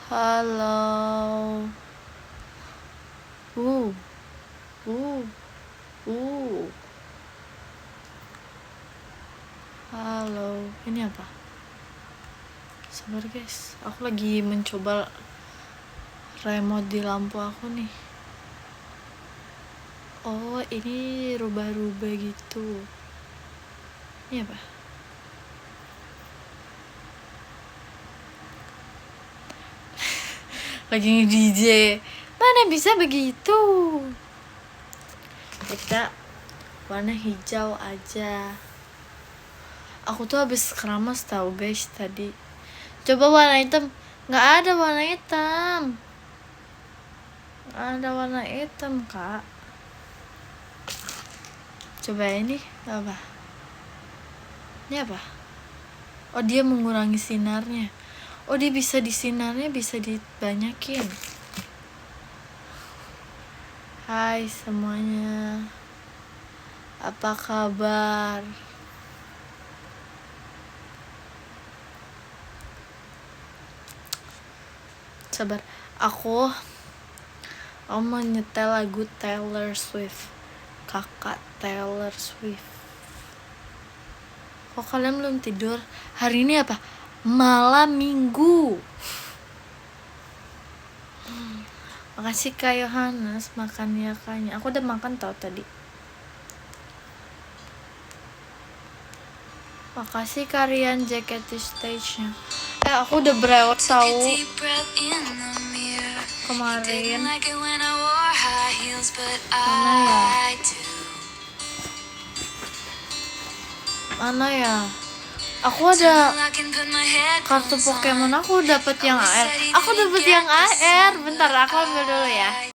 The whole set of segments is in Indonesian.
Halo. Uh. Halo. Ini apa? Sabar guys, aku lagi mencoba remote di lampu aku nih. Oh, ini rubah-rubah gitu. Ini apa? Lagi nge-DJ. Mana bisa begitu? Kita warna hijau aja. Aku tuh habis keramas tahu guys tadi. Coba warna hitam. Nggak ada warna hitam. Nggak ada warna hitam kak. Coba ini apa? Ini apa? Oh, dia mengurangi sinarnya. Oh, dia bisa di sinarnya bisa dibanyakin. Hai semuanya. Apa kabar? Sabar. Aku mau nyetel lagu Taylor Swift. Kakak Taylor Swift. Kok kalian belum tidur? Hari ini apa? Malam minggu. Makasih Kak Yohanes, makan ya kayaknya. Aku udah makan tau tadi. Makasih Karian jacket di stage-nya. Aku udah berewot tahu kemarin. Mana ya? Aku ada kartu Pokemon, aku dapat yang AR. Aku dapat yang AR. Bentar, aku ambil dulu ya.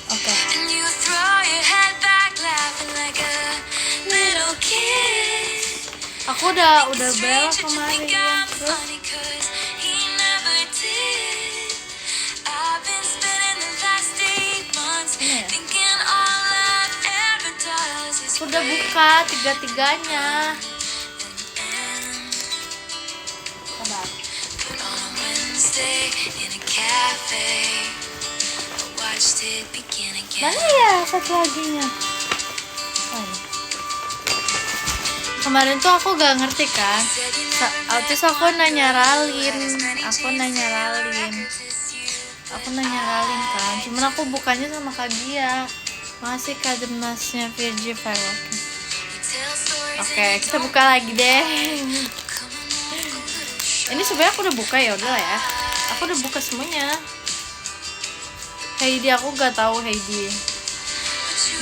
Oke. Aku udah bel kemarin ya. Aku udah buka tiga-tiganya. Sabar. Mana ya satu laginya? Kemarin tuh aku gak ngerti kan. Terus aku nanya Ralin kan. Cuman aku bukannya sama Kak Dia. Masih Kak Demnasnya VG File. Oke, kita buka lagi deh. Ini sebenarnya aku udah buka ya udah ya. Aku udah buka semuanya. Heidi aku gak tahu Heidi.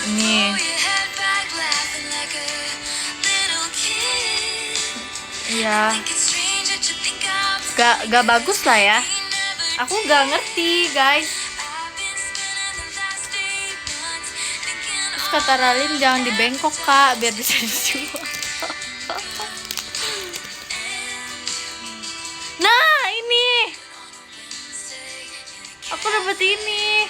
Ini. Iya. Gak bagus lah ya. Aku gak ngerti guys. Terus kata Ralin jangan di Bangkok kak biar bisa dijual. Nah ini. Aku dapat ini.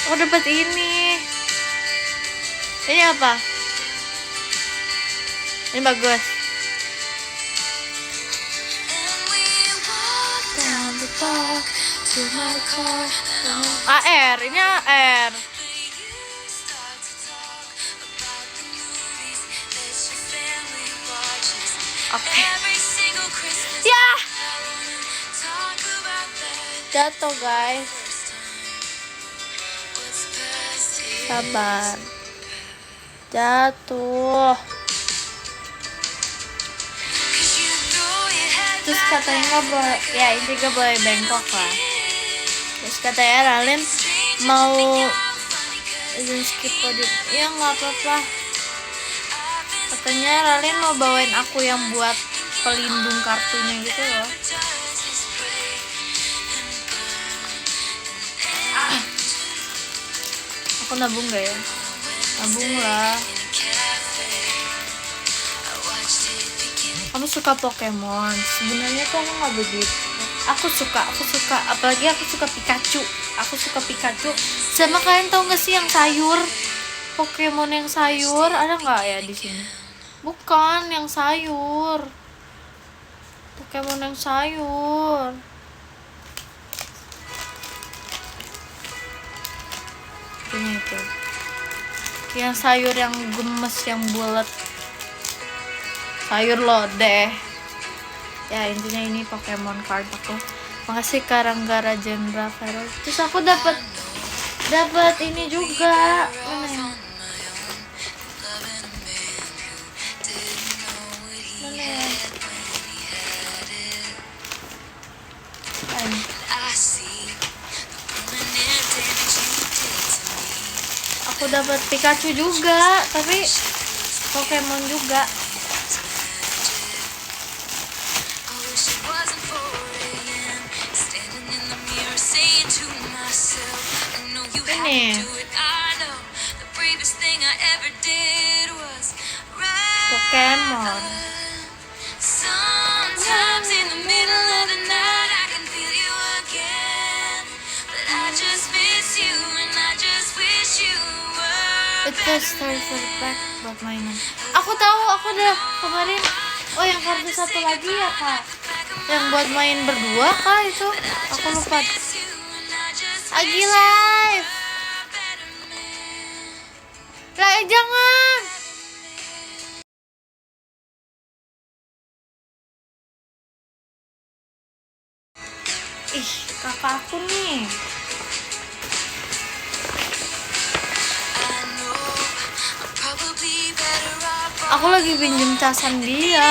Aku dapat ini. Ini apa? Ini bagus. AR, ini AR. Oke. Ya. Jatuh guys. Sabar. Jatuh. Terus katanya nggak boleh, ya ini nggak boleh bengkok lah. Terus katanya Ralin mau izin skip podium. Ya nggak apa-apa. Katanya Ralin mau bawain aku yang buat pelindung kartunya gitu loh. Aku nabung gak ya? Nabung lah. Kamu suka Pokemon? Sebenarnya tuh aku nggak begitu. Aku suka. Apalagi aku suka Pikachu. Sama kalian tahu nggak sih yang sayur? Pokemon yang sayur ada nggak ya di sini? Bukan yang sayur. Pokemon yang sayur. Ini itu. Yang sayur yang gemes, yang bulat. Sayur lodeh. Ya intinya ini Pokemon card aku. Makasih Karanggara Jenderal Vero. Terus aku dapat ini juga. Mana ya? Aku dapat Pikachu juga, tapi Pokemon juga. Ini Pokemon. Itu starter pack buat mainan. Aku tahu, aku udah kemarin. Oh yang kartu satu lagi ya kak, yang buat main berdua kak itu. Aku lupa. Agi live. Lah jangan. Ih kakak aku nih. Aku lagi pinjem casan dia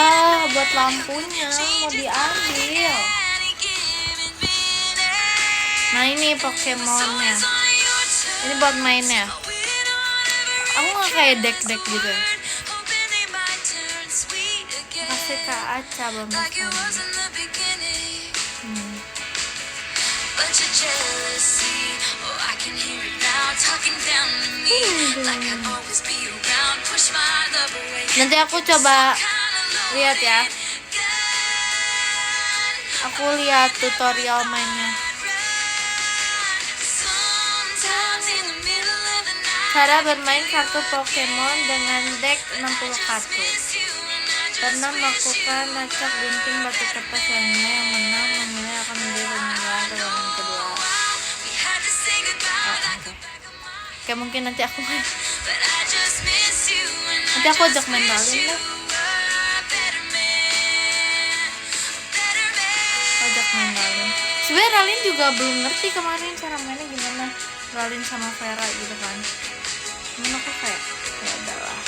buat lampunya, mau diambil. Nah ini Pokemonnya. Ini buat mainnya. Aku nggak kayak deck gitu. Kasih Kak Aca bonus Nanti aku coba lihat ya. Aku lihat tutorial mainnya. Cara bermain kartu Pokemon dengan deck 60 kartu. Pernah melakukan acak gunting batu kertas lainnya, yang menang memilih akan menjadi pemenang dalam kedua. Oke, mungkin nanti aku main. Nanti aku ajak main Ralin lah. Sebenarnya Ralin juga belum ngerti kemarin cara mainnya gimana. Ralin sama Vera gitu kan. Cuman aku kayak ya udahlah.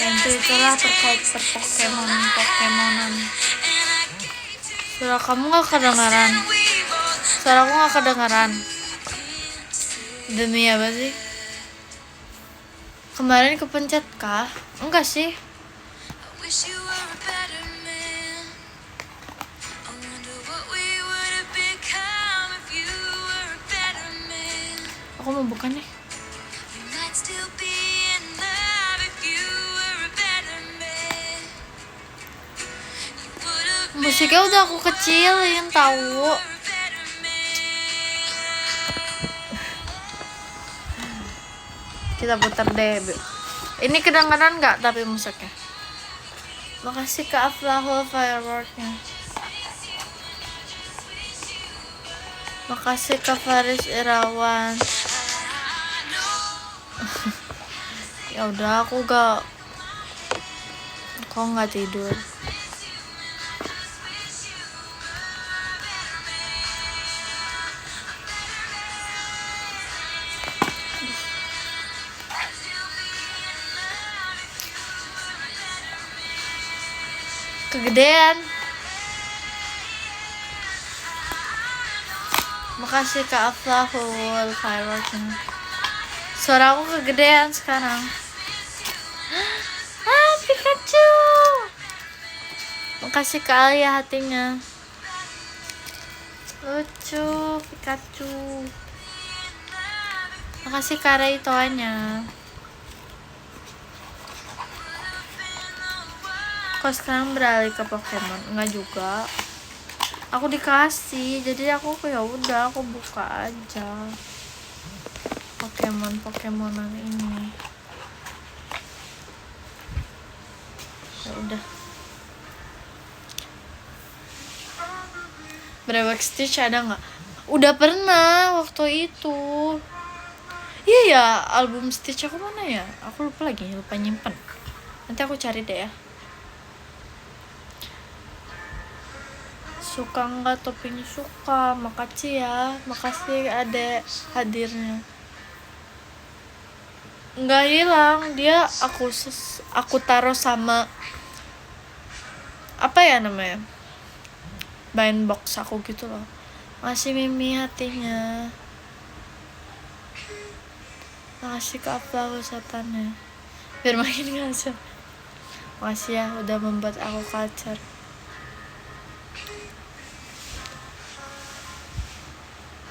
Dan itulah terkait Pokemonan. Suara kamu gak kedengaran. Suara aku gak kedengaran. Demi apa sih? Kemarin kepencet kah? Enggak sih. Aku mau buka nih. Musiknya udah aku kecilin tahu. Kita putar deh. Ini kedengaran nggak tapi musiknya? Makasih ke Aflahul fireworknya. Makasih ke Faris Irawan. Ya udah aku kok nggak tidur. kegedean. Makasih Kak Aflahul fireworknya. Suara aku kegedean sekarang. Pikachu. Makasih Kak Alia hatinya. Lucu Pikachu. Makasih Kak Ray toanya. Kok sekarang beralih ke Pokemon? Enggak juga. Aku dikasih, jadi aku ya udah aku buka aja. Pokemonan ini. Ya udah. Brewek Stitch ada nggak? Udah pernah waktu itu. Iya ya, album Stitch aku mana ya? Aku lupa nyimpen. Nanti aku cari deh ya. Suka nggak topinya? Suka. Makasih ya, makasih adek hadirnya. Nggak hilang, dia aku taruh sama apa ya namanya, bind box aku gitu loh. Masih Mimi hatinya. Makasih ke apa usapannya biar makin ngasih. Makasih ya udah membuat aku culture.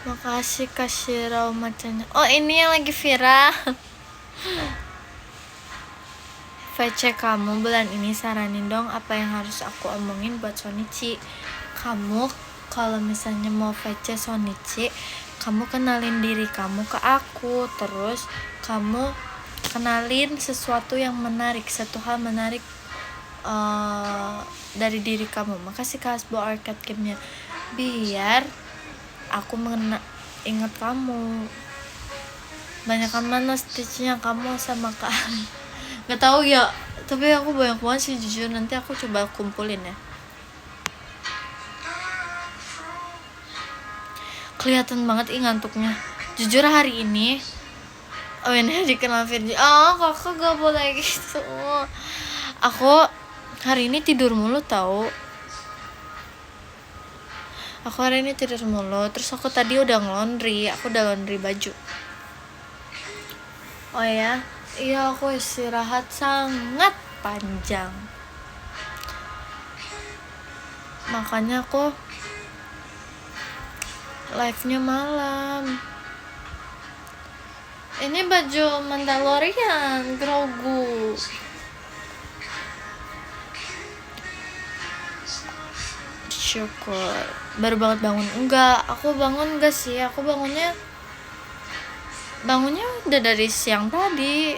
Makasih kasih raw macanya. Oh ini yang lagi viral. VC kamu bulan ini saranin dong apa yang harus aku omongin buat Sonichi. Kamu kalau misalnya mau VC Sonichi, kamu kenalin diri kamu ke aku. Terus kamu kenalin sesuatu yang menarik, satu hal menarik dari diri kamu. Makasih Kak Hasbo arcade game-nya. Biar aku ingat kamu. Banyakan mana Stitch-nya kamu sama Kak. Gak tahu ya, tapi aku banyak banget sih jujur. Nanti aku coba kumpulin ya. Kelihatan banget ngantuknya. Jujur hari ini ini dikenal Virgi. Kakak gak boleh gitu. Aku hari ini tidur mulu tahu. Aku hari ini tidur mulu. Terus aku tadi udah nge-laundry. Aku udah laundry baju. Oh ya, iya aku istirahat sangat panjang. Makanya aku live-nya malam. Ini baju Mandalorian Grogu. Syukur. Baru banget bangun. Enggak, aku bangun enggak sih. Aku bangunnya udah dari siang tadi.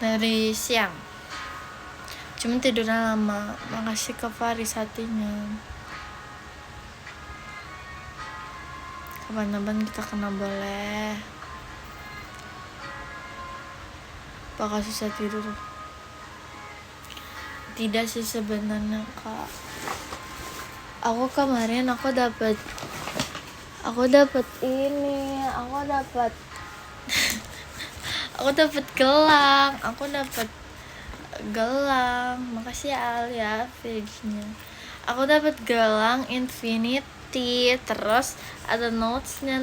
Dari siang. Cuma tidurnya lama. Makasih ke Faris hatinya. Kapan-kapan kita kena boleh. Apakah susah tidur? Tidak sih sebenarnya Kak. Aku kemarin aku dapat ini. Aku dapat gelang. Makasih ya Alia page-nya. Aku dapat gelang Infinity. Terus ada notesnya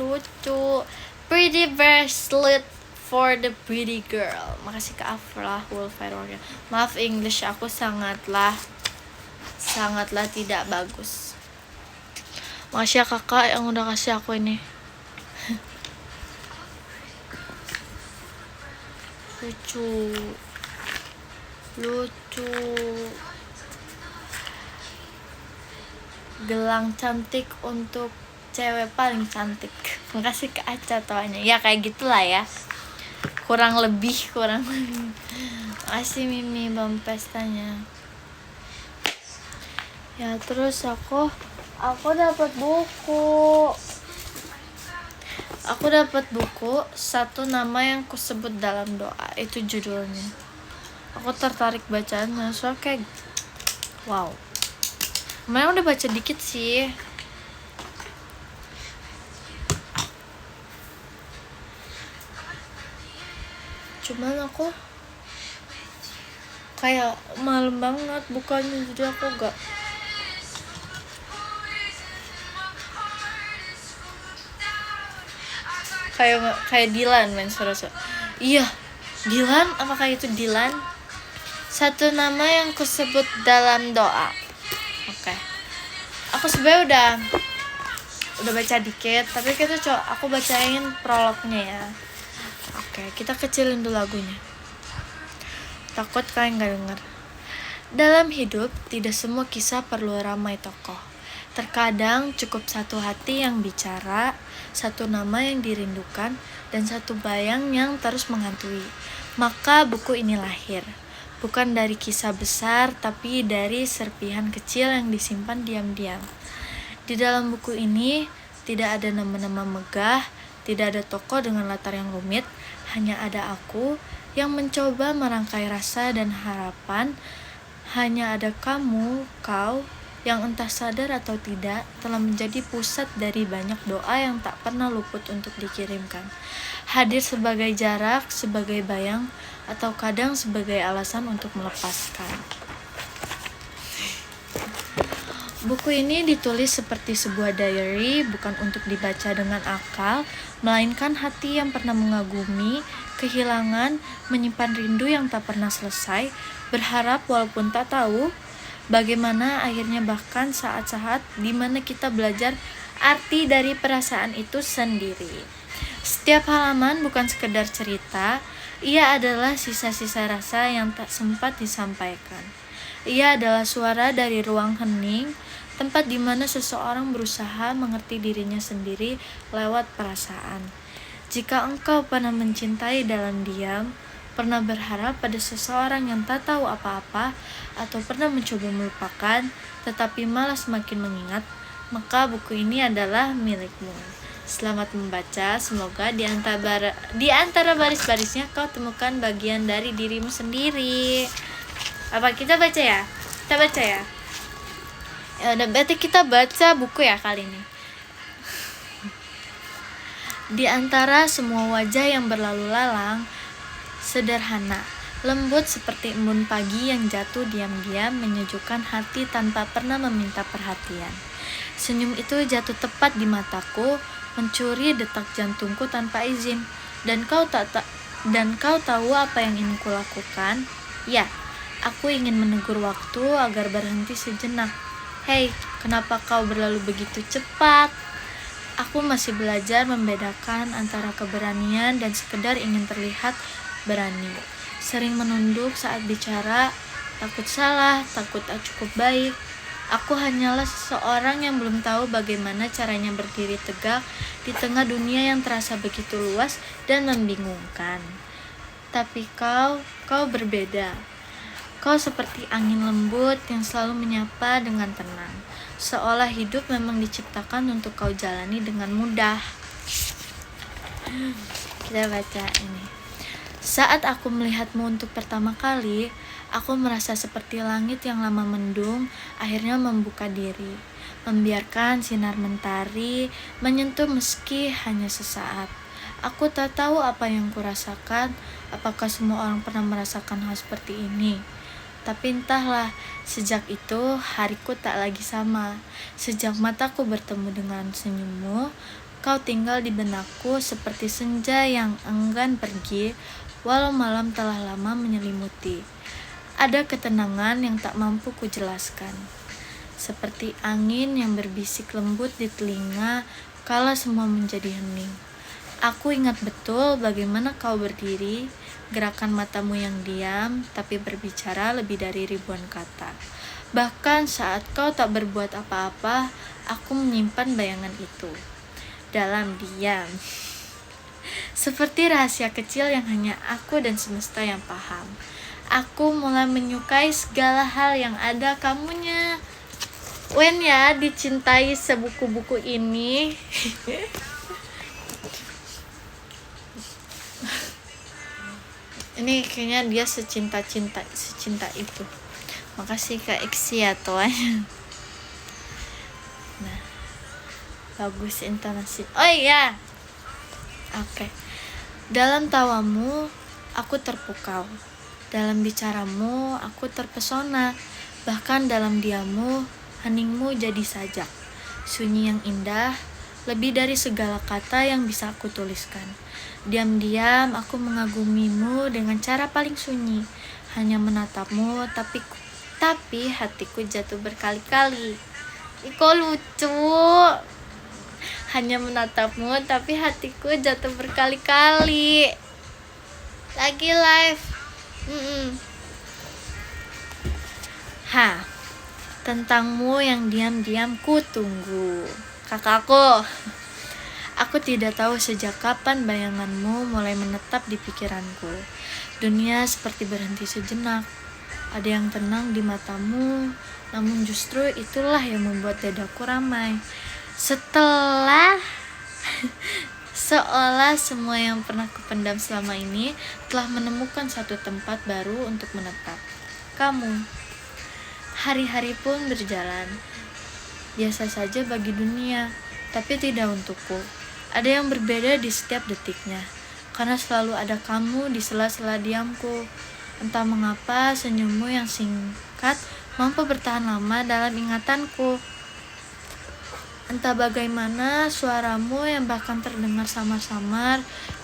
lucu. Pretty bracelet for the pretty girl. Makasih ke Afra Wolfireworknya. Maaf English aku sangatlah tidak bagus. Makasih ya kakak yang udah kasih aku ini. Lucu. Gelang cantik untuk cewek paling cantik. Makasih ke Aca toanya. Ya kayak gitulah ya. Kurang lebih. Makasih Mimi bom pestanya. Ya terus aku dapat buku. Satu nama yang kusebut dalam doa. Itu judulnya. Aku tertarik bacanya. So kayak wow. Kemarin udah baca dikit sih. Cuman aku kayak malam banget bukannya, jadi aku gak kayak Dilan main suara-suara. Iya, Dilan, apakah itu Dilan? Satu nama yang kusebut dalam doa. Oke. Aku sebenarnya udah baca dikit, tapi aku bacain prolognya ya. Oke, kita kecilin dulu lagunya. Takut kalian gak denger. Dalam hidup, tidak semua kisah perlu ramai tokoh. Terkadang cukup satu hati yang bicara, satu nama yang dirindukan, dan satu bayang yang terus menghantui. Maka buku ini lahir. Bukan dari kisah besar, tapi dari serpihan kecil yang disimpan diam-diam. Di dalam buku ini, tidak ada nama-nama megah, tidak ada tokoh dengan latar yang rumit, hanya ada aku yang mencoba merangkai rasa dan harapan. Hanya ada kamu, kau, yang entah sadar atau tidak, telah menjadi pusat dari banyak doa yang tak pernah luput untuk dikirimkan. Hadir sebagai jarak, sebagai bayang, atau kadang sebagai alasan untuk melepaskan. Buku ini ditulis seperti sebuah diary, bukan untuk dibaca dengan akal, melainkan hati yang pernah mengagumi, kehilangan, menyimpan rindu yang tak pernah selesai, berharap walaupun tak tahu bagaimana akhirnya, bahkan saat-saat di mana kita belajar arti dari perasaan itu sendiri. Setiap halaman bukan sekedar cerita, ia adalah sisa-sisa rasa yang tak sempat disampaikan. Ia adalah suara dari ruang hening, tempat di mana seseorang berusaha mengerti dirinya sendiri lewat perasaan. Jika engkau pernah mencintai dalam diam, pernah berharap pada seseorang yang tak tahu apa-apa, atau pernah mencoba melupakan, tetapi malah semakin mengingat, maka buku ini adalah milikmu. Selamat membaca, semoga di antara baris-barisnya kau temukan bagian dari dirimu sendiri. Apa kita baca ya? Kita baca ya? Ya udah, berarti kita baca buku ya kali ini. Di antara semua wajah yang berlalu lalang, sederhana, lembut seperti embun pagi yang jatuh diam-diam, menyejukkan hati tanpa pernah meminta perhatian. Senyum itu jatuh tepat di mataku, mencuri detak jantungku tanpa izin. Dan kau tahu apa yang ingin kulakukan? Ya, aku ingin menegur waktu agar berhenti sejenak. Hei, kenapa kau berlalu begitu cepat? Aku masih belajar membedakan antara keberanian dan sekedar ingin terlihat berani. Sering menunduk saat bicara, takut salah, takut tak cukup baik. Aku hanyalah seseorang yang belum tahu bagaimana caranya berdiri tegak di tengah dunia yang terasa begitu luas dan membingungkan. Tapi kau berbeda. Kau seperti angin lembut yang selalu menyapa dengan tenang, seolah hidup memang diciptakan untuk kau jalani dengan mudah. Kita baca ini. Saat aku melihatmu untuk pertama kali, aku merasa seperti langit yang lama mendung, akhirnya membuka diri, membiarkan sinar mentari menyentuh meski hanya sesaat. Aku tak tahu apa yang kurasakan, apakah semua orang pernah merasakan hal seperti ini. Tapi entahlah, sejak itu hariku tak lagi sama. Sejak mataku bertemu dengan senyummu, kau tinggal di benakku seperti senja yang enggan pergi, walau malam telah lama menyelimuti. Ada ketenangan yang tak mampu kujelaskan, seperti angin yang berbisik lembut di telinga kala semua menjadi hening. Aku ingat betul bagaimana kau berdiri, gerakan matamu yang diam tapi berbicara lebih dari ribuan kata. Bahkan saat kau tak berbuat apa-apa, aku menyimpan bayangan itu dalam diam. Seperti rahasia kecil yang hanya aku dan semesta yang paham. Aku mulai menyukai segala hal yang ada kamunya. Wen ya, dicintai sebuku-buku ini. Ini kayaknya dia secinta itu. Makasih Kak Iksi ya tuan. Nah, bagus intonasi. Oh iya. Oke. Dalam tawamu, aku terpukau. Dalam bicaramu, aku terpesona. Bahkan dalam diammu, heningmu jadi sajak. Sunyi yang indah, lebih dari segala kata yang bisa aku tuliskan. Diam-diam aku mengagumimu dengan cara paling sunyi. Hanya menatapmu, tapi hatiku jatuh berkali-kali. Kok lucu? Hanya menatapmu, tapi hatiku jatuh berkali-kali. Lagi live. Tentangmu yang diam-diam ku tunggu. Kakakku, aku tidak tahu sejak kapan bayanganmu mulai menetap di pikiranku. Dunia seperti berhenti sejenak. Ada yang tenang di matamu, namun justru itulah yang membuat dadaku ramai. Seolah semua yang pernah kupendam selama ini telah menemukan satu tempat baru untuk menetap. Kamu. Hari-hari pun berjalan. Biasa saja bagi dunia, tapi tidak untukku. Ada yang berbeda di setiap detiknya, karena selalu ada kamu di sela-sela diamku. Entah mengapa senyummu yang singkat mampu bertahan lama dalam ingatanku. Entah bagaimana suaramu yang bahkan terdengar samar-samar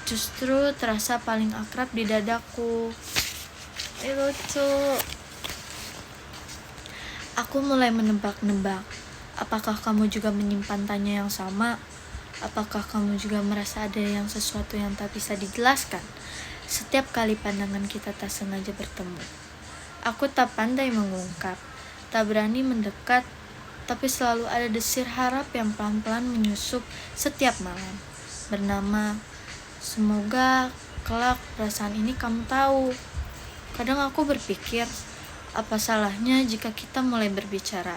justru terasa paling akrab di dadaku. Lucu. Aku mulai menebak-nebak. Apakah kamu juga menyimpan tanya yang sama? Apakah kamu juga merasa ada sesuatu yang tak bisa dijelaskan? Setiap kali pandangan kita tak sengaja bertemu. Aku tak pandai mengungkap, tak berani mendekat, tapi selalu ada desir harap yang pelan-pelan menyusup setiap malam. Bernama, semoga kelak perasaan ini kamu tahu. Kadang aku berpikir, apa salahnya jika kita mulai berbicara?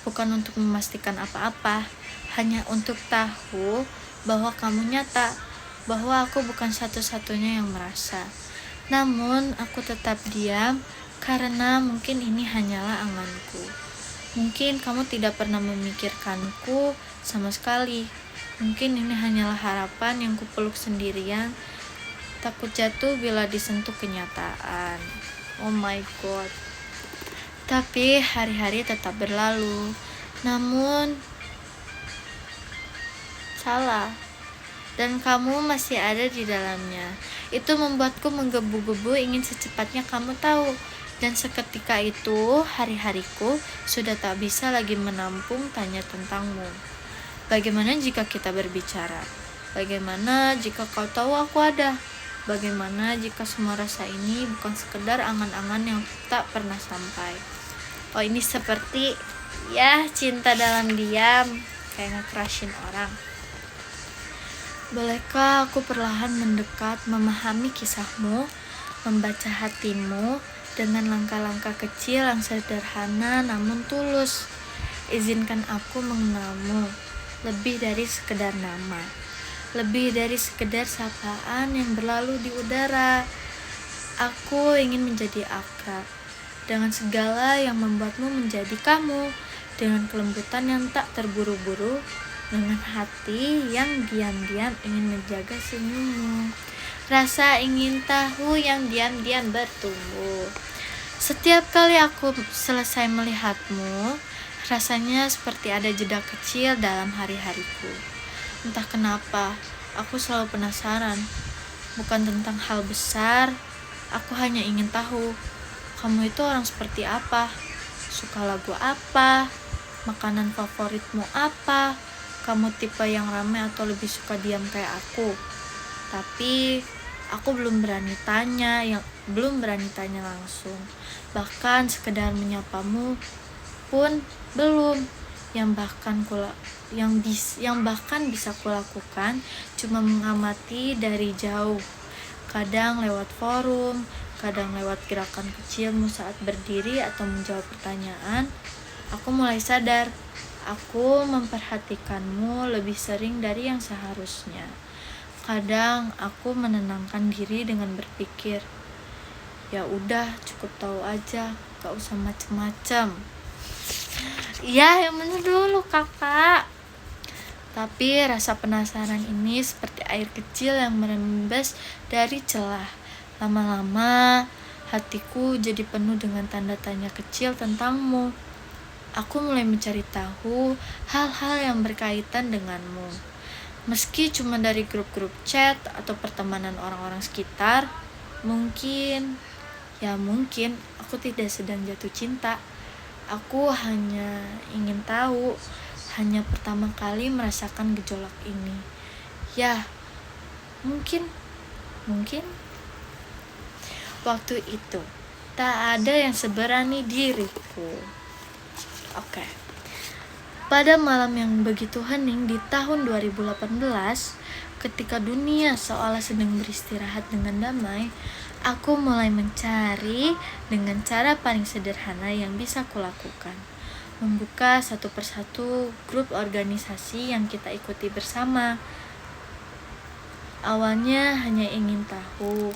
Bukan untuk memastikan apa-apa, hanya untuk tahu bahwa kamu nyata, bahwa aku bukan satu-satunya yang merasa. Namun aku tetap diam karena mungkin ini hanyalah anganku. Mungkin kamu tidak pernah memikirkanku sama sekali. Mungkin ini hanyalah harapan yang kupeluk sendirian, takut jatuh bila disentuh kenyataan. Oh my god. Tapi hari-hari tetap berlalu, namun salah, dan kamu masih ada di dalamnya. Itu membuatku menggebu-gebu ingin secepatnya kamu tahu. Dan seketika itu hari-hariku sudah tak bisa lagi menampung tanya tentangmu. Bagaimana jika kita berbicara? Bagaimana jika kau tahu aku ada? Bagaimana jika semua rasa ini bukan sekedar angan-angan yang tak pernah sampai? Oh, ini seperti cinta dalam diam, kayak nge-crushin orang. Bolehkah aku perlahan mendekat, memahami kisahmu, membaca hatimu dengan langkah-langkah kecil yang sederhana namun tulus. Izinkan aku mengenalmu, lebih dari sekedar nama, lebih dari sekedar sapaan yang berlalu di udara. Aku ingin menjadi akrab dengan segala yang membuatmu menjadi kamu, dengan kelembutan yang tak terburu-buru, dengan hati yang diam-diam ingin menjaga senyummu, rasa ingin tahu yang diam-diam bertumbuh. Setiap kali aku selesai melihatmu, rasanya seperti ada jeda kecil dalam hari-hariku. Entah kenapa, aku selalu penasaran. Bukan tentang hal besar, aku hanya ingin tahu, kamu itu orang seperti apa? Suka lagu apa? Makanan favoritmu apa? Kamu tipe yang ramai atau lebih suka diam kayak aku? Tapi aku belum berani tanya langsung. Bahkan sekedar menyapamu pun belum. Yang bahkan bisa kulakukan cuma mengamati dari jauh. Kadang lewat forum, kadang lewat gerakan kecilmu saat berdiri atau menjawab pertanyaan. Aku mulai sadar, aku memperhatikanmu lebih sering dari yang seharusnya. Kadang aku menenangkan diri dengan berpikir, ya udah, cukup tahu aja, gak usah macem-macem. Iya, yang bener dulu kakak. Tapi rasa penasaran ini seperti air kecil yang merembes dari celah. Lama-lama Hatiku jadi penuh dengan tanda tanya kecil tentangmu. Aku mulai mencari tahu hal-hal yang berkaitan denganmu. Meski cuma dari grup-grup chat atau pertemanan orang-orang sekitar, mungkin aku tidak sedang jatuh cinta. Aku hanya ingin tahu, hanya pertama kali merasakan gejolak ini. Ya, mungkin waktu itu tak ada yang seberani diriku. Oke. Pada malam yang begitu hening di tahun 2018, ketika dunia seolah sedang beristirahat dengan damai, aku mulai mencari dengan cara paling sederhana yang bisa kulakukan. Membuka satu persatu grup organisasi yang kita ikuti bersama. Awalnya hanya ingin tahu,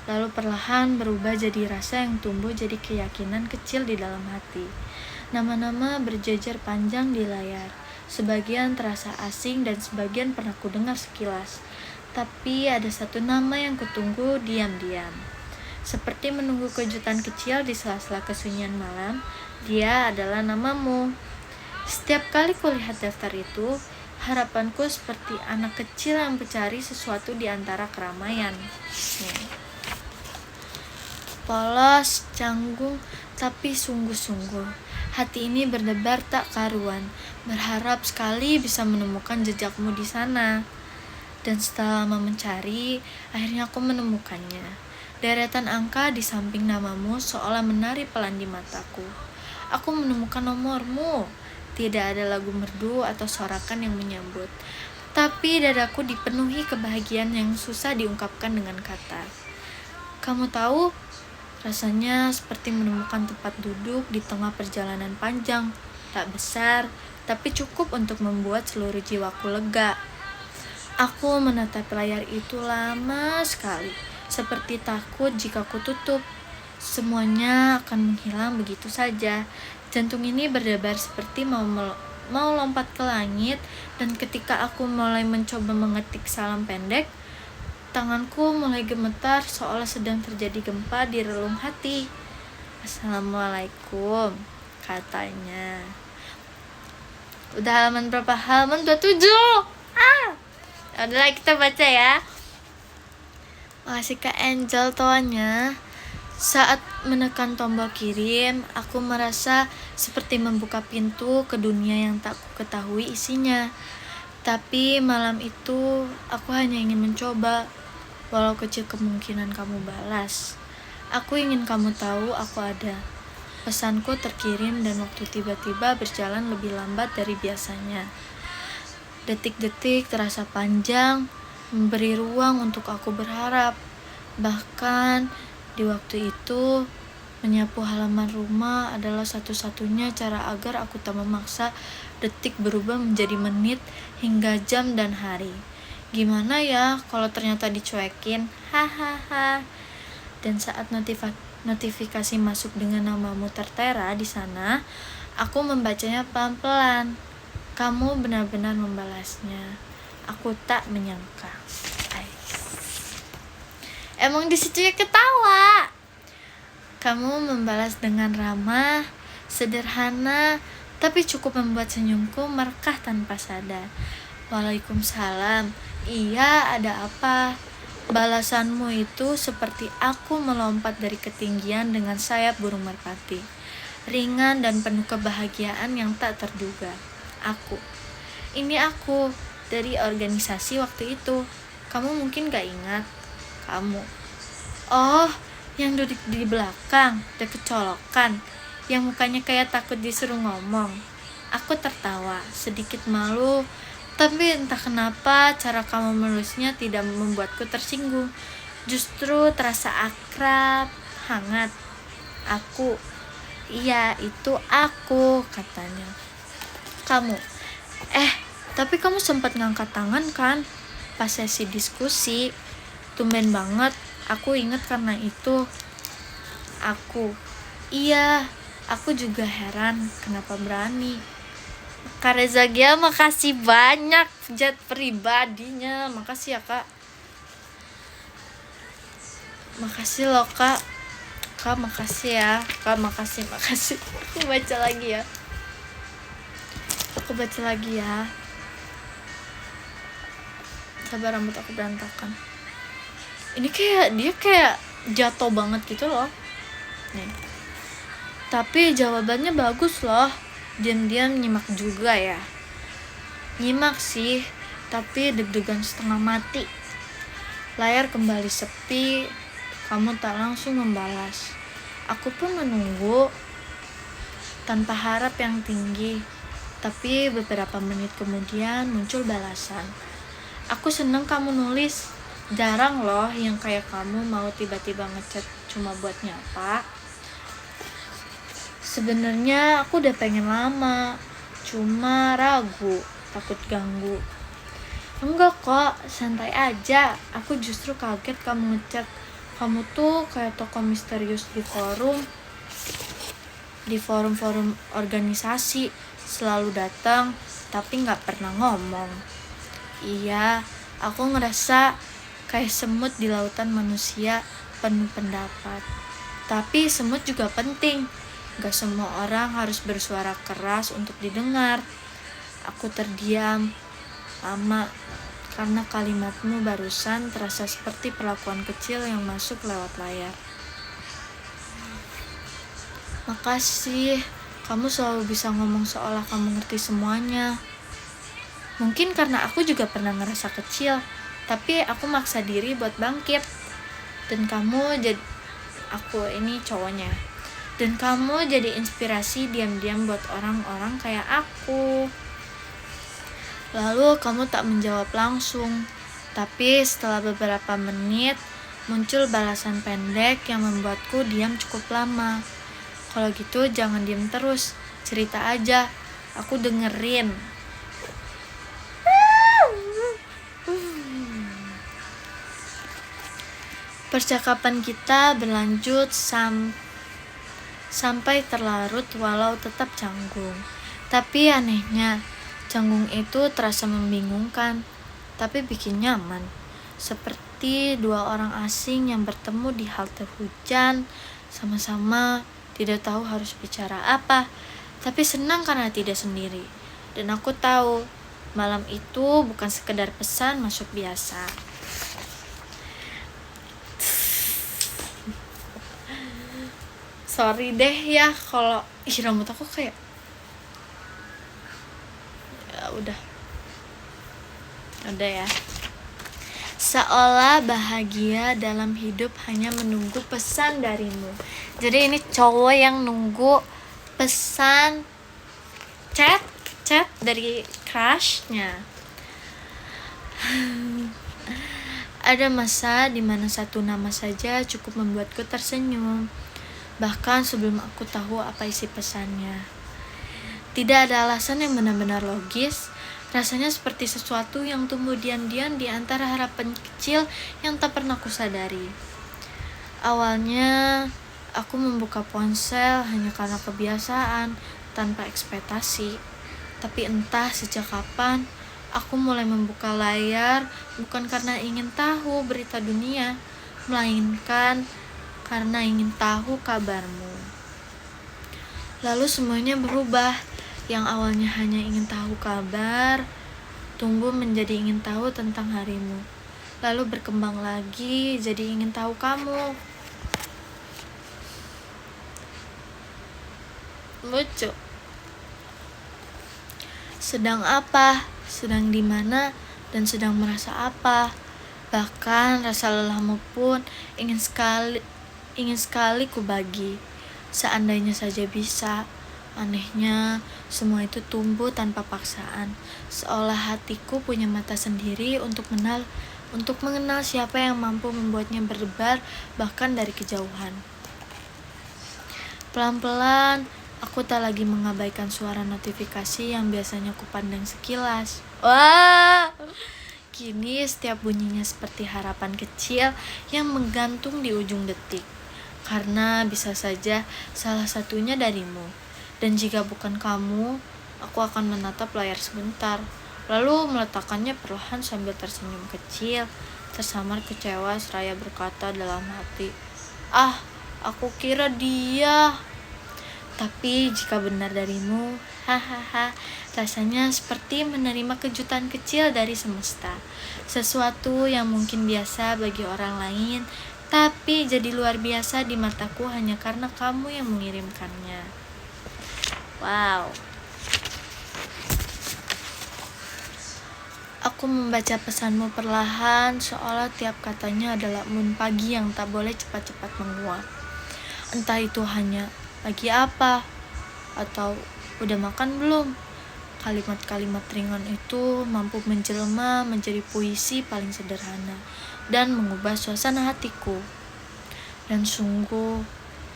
lalu perlahan berubah jadi rasa yang tumbuh jadi keyakinan kecil di dalam hati. Nama-nama berjejer panjang di layar. Sebagian terasa asing dan sebagian pernah kudengar sekilas. Tapi ada satu nama yang kutunggu diam-diam. Seperti menunggu kejutan kecil di sela-sela kesunyian malam, dia adalah namamu. Setiap kali kulihat daftar itu, harapanku seperti anak kecil yang mencari sesuatu di antara keramaian. Polos, canggung, tapi sungguh-sungguh. Hati ini berdebar tak karuan, berharap sekali bisa menemukan jejakmu di sana. Dan setelah lama mencari, akhirnya aku menemukannya. Deretan angka di samping namamu seolah menari pelan di mataku. Aku menemukan nomormu. Tidak ada lagu merdu atau sorakan yang menyambut. Tapi dadaku dipenuhi kebahagiaan yang susah diungkapkan dengan kata. Kamu tahu, rasanya seperti menemukan tempat duduk di tengah perjalanan panjang. Tak besar, tapi cukup untuk membuat seluruh jiwaku lega. Aku menatap layar itu lama sekali. Seperti takut jika ku tutup, semuanya akan menghilang begitu saja. Jantung ini berdebar seperti mau lompat ke langit, dan ketika aku mulai mencoba mengetik salam pendek, tanganku mulai gemetar seolah sedang terjadi gempa di relung hati. Assalamualaikum, katanya. Udah halaman berapa? Halaman 27. Udahlah, kita baca ya. Makasih Kak Angel toanya. Saat menekan tombol kirim, aku merasa seperti membuka pintu ke dunia yang tak kuketahui isinya. Tapi malam itu aku hanya ingin mencoba, walau kecil kemungkinan kamu balas. Aku ingin kamu tahu aku ada. Pesanku terkirim dan waktu tiba-tiba berjalan lebih lambat dari biasanya. Detik-detik terasa panjang, memberi ruang untuk aku berharap. Bahkan di waktu itu, menyapu halaman rumah adalah satu-satunya cara agar aku tak memaksa detik berubah menjadi menit hingga jam dan hari. Gimana ya kalau ternyata dicuekin? Hahaha. Dan saat notifikasi masuk dengan namamu tertera di sana, aku membacanya pelan-pelan. Kamu benar-benar membalasnya. Aku tak menyangka. Emang di situ ya ketawa. Kamu membalas dengan ramah, sederhana, tapi cukup membuat senyumku merekah tanpa sadar. Waalaikumsalam. Iya, ada apa? Balasanmu itu seperti aku melompat dari ketinggian dengan sayap burung merpati. Ringan dan penuh kebahagiaan yang tak terduga. Ini aku dari organisasi waktu itu. Kamu mungkin gak ingat. Kamu. Oh, yang duduk di belakang, deket colokan, yang mukanya kayak takut disuruh ngomong. Aku tertawa, sedikit malu, tapi entah kenapa cara kamu menulisnya tidak membuatku tersinggung. Justru terasa akrab, hangat. Iya, itu aku, katanya. Kamu. Tapi kamu sempat ngangkat tangan kan? Pas sesi diskusi. Tumben banget, aku inget karena itu. Iya, aku juga heran kenapa berani. Kak Reza Gia, makasih banyak chat pribadinya. Makasih ya Kak. Makasih loh Kak. Kak, makasih ya. Kak, makasih. Aku baca lagi ya. Sabar, rambut aku berantakan. Ini dia kayak jatuh banget gitu loh. Nih. Tapi jawabannya bagus loh. Diam-diam nyimak juga ya. Nyimak sih, tapi deg-degan setengah mati. Layar kembali sepi. Kamu tak langsung membalas. Aku pun menunggu tanpa harap yang tinggi. Tapi beberapa menit kemudian muncul balasan. Aku seneng kamu nulis. Jarang loh yang kayak kamu mau tiba-tiba ngechat cuma buat nyapa. Sebenarnya aku udah pengen lama, cuma ragu, takut ganggu. Enggak kok, santai aja. Aku justru kaget kamu ngechat. Kamu tuh kayak tokoh misterius di forum organisasi, selalu datang tapi nggak pernah ngomong. Iya, aku ngerasa kayak semut di lautan manusia penuh pendapat. Tapi semut juga penting. Gak semua orang harus bersuara keras untuk didengar. Aku terdiam lama karena kalimatmu barusan terasa seperti perlakuan kecil yang masuk lewat layar. Makasih, kamu selalu bisa ngomong seolah kamu ngerti semuanya. Mungkin karena aku juga pernah ngerasa kecil, tapi aku maksa diri buat bangkit. Dan kamu jadi, aku ini cowoknya. Dan kamu jadi inspirasi diam-diam buat orang-orang kayak aku. Lalu kamu tak menjawab langsung, tapi setelah beberapa menit muncul balasan pendek yang membuatku diam cukup lama. Kalau gitu jangan diam terus, cerita aja, aku dengerin. Percakapan kita berlanjut sampai terlarut walau tetap canggung. Tapi anehnya, canggung itu terasa membingungkan, tapi bikin nyaman. Seperti dua orang asing yang bertemu di halte hujan, sama-sama tidak tahu harus bicara apa, tapi senang karena tidak sendiri. Dan aku tahu, malam itu bukan sekedar pesan masuk biasa. Sorry deh ya kalau rambut aku kayak udah ya. Seolah bahagia dalam hidup hanya menunggu pesan darimu. Jadi ini cowok yang nunggu pesan chat dari crushnya. Ada masa dimana satu nama saja cukup membuatku tersenyum, bahkan sebelum aku tahu apa isi pesannya. Tidak ada alasan yang benar-benar logis. Rasanya seperti sesuatu yang tumbuh diam-diam di antara harapan kecil yang tak pernah kusadari. Awalnya, aku membuka ponsel hanya karena kebiasaan, tanpa ekspektasi. Tapi entah sejak kapan, aku mulai membuka layar bukan karena ingin tahu berita dunia, melainkan karena ingin tahu kabarmu. Lalu semuanya berubah. Yang awalnya hanya ingin tahu kabar, tumbuh menjadi ingin tahu tentang harimu. Lalu berkembang lagi jadi ingin tahu kamu. Lucu. Sedang apa, sedang di mana, dan sedang merasa apa. Bahkan rasa lelahmu pun ingin sekali ku bagi. Seandainya saja bisa. Anehnya, semua itu tumbuh tanpa paksaan, seolah hatiku punya mata sendiri untuk mengenal siapa yang mampu membuatnya berdebar bahkan dari kejauhan. Pelan-pelan, aku tak lagi mengabaikan suara notifikasi yang biasanya kupandang sekilas. Wah, kini setiap bunyinya seperti harapan kecil yang menggantung di ujung detik, karena bisa saja salah satunya darimu. Dan jika bukan kamu, aku akan menatap layar sebentar, lalu meletakkannya perlahan sambil tersenyum kecil, tersamar kecewa seraya berkata dalam hati, Aku kira dia. Tapi jika benar darimu, hahaha, rasanya seperti menerima kejutan kecil dari semesta. Sesuatu yang mungkin biasa bagi orang lain, tapi jadi luar biasa di mataku hanya karena kamu yang mengirimkannya. Wow. Aku membaca pesanmu perlahan, seolah tiap katanya adalah embun pagi yang tak boleh cepat-cepat menguap. Entah itu hanya lagi apa, atau udah makan belum. Kalimat-kalimat ringan itu mampu menjelma menjadi puisi paling sederhana dan mengubah suasana hatiku. Dan sungguh,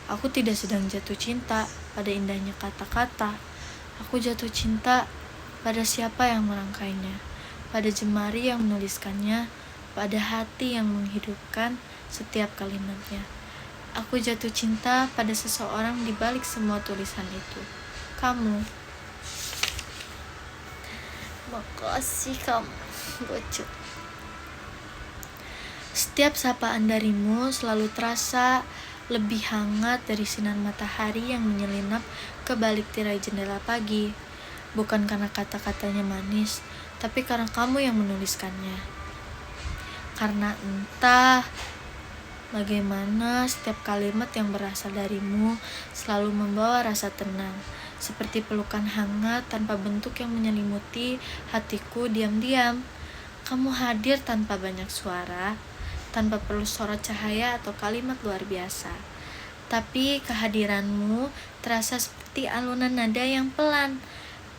aku tidak sedang jatuh cinta pada indahnya kata-kata. Aku jatuh cinta pada siapa yang merangkainya, pada jemari yang menuliskannya, pada hati yang menghidupkan setiap kalimatnya. Aku jatuh cinta pada seseorang di balik semua tulisan itu. Kamu. Makasih kamu, bocor. Setiap sapaan darimu selalu terasa lebih hangat dari sinar matahari yang menyelinap ke balik tirai jendela pagi. Bukan karena kata-katanya manis, tapi karena kamu yang menuliskannya. Karena entah bagaimana setiap kalimat yang berasal darimu selalu membawa rasa tenang, seperti pelukan hangat tanpa bentuk yang menyelimuti hatiku diam-diam. Kamu hadir tanpa banyak suara, tanpa perlu sorot cahaya atau kalimat luar biasa. Tapi kehadiranmu terasa seperti alunan nada yang pelan,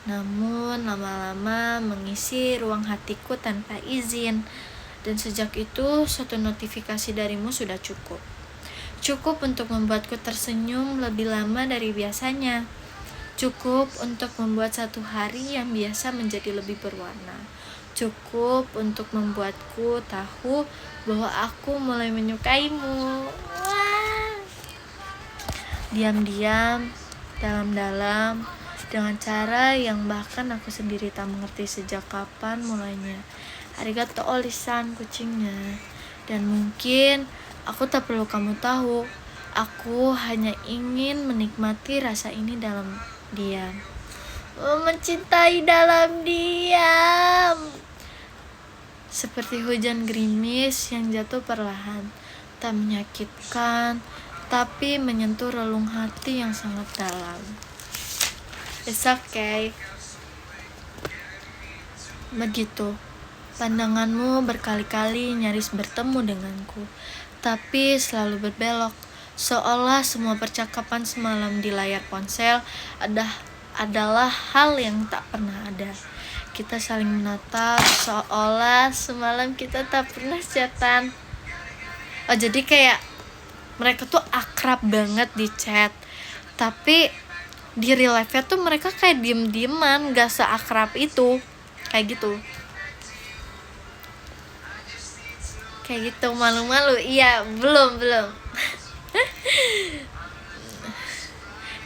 namun lama-lama mengisi ruang hatiku tanpa izin. Dan sejak itu, satu notifikasi darimu sudah cukup. Cukup untuk membuatku tersenyum lebih lama dari biasanya. Cukup untuk membuat satu hari yang biasa menjadi lebih berwarna. Cukup untuk membuatku tahu bahwa aku mulai menyukaimu. Wah. Diam-diam, dalam-dalam, dengan cara yang bahkan aku sendiri tak mengerti sejak kapan mulainya. Arigato olisan kucingnya. Dan mungkin aku tak perlu kamu tahu. Aku hanya ingin menikmati rasa ini dalam diam. Mencintai dalam diam. Seperti hujan gerimis yang jatuh perlahan, tak menyakitkan, tapi menyentuh relung hati yang sangat dalam. It's okay. Begitu. Pandanganmu berkali-kali nyaris bertemu denganku, tapi selalu berbelok, seolah semua percakapan semalam di layar ponsel adalah hal yang tak pernah ada. Kita saling menatap, seolah semalam kita tak pernah chatan. Oh, jadi kayak mereka tuh akrab banget di chat, tapi di real life-nya tuh mereka kayak diem-dieman, gak seakrab itu, kayak gitu. Kayak gitu, malu-malu. Iya, belum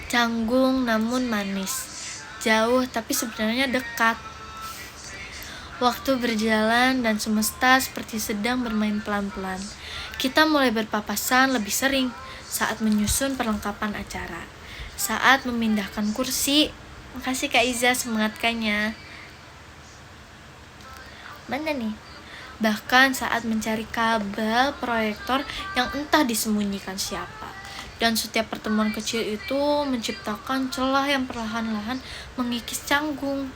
canggung namun manis, jauh tapi sebenarnya dekat. Waktu berjalan dan semesta seperti sedang bermain pelan-pelan. Kita mulai berpapasan lebih sering saat menyusun perlengkapan acara, saat memindahkan kursi. Makasih Kak Iza, semangatkannya. Mana nih? Bahkan saat mencari kabel proyektor yang entah disembunyikan siapa. Dan setiap pertemuan kecil itu menciptakan celah yang perlahan-lahan mengikis canggung.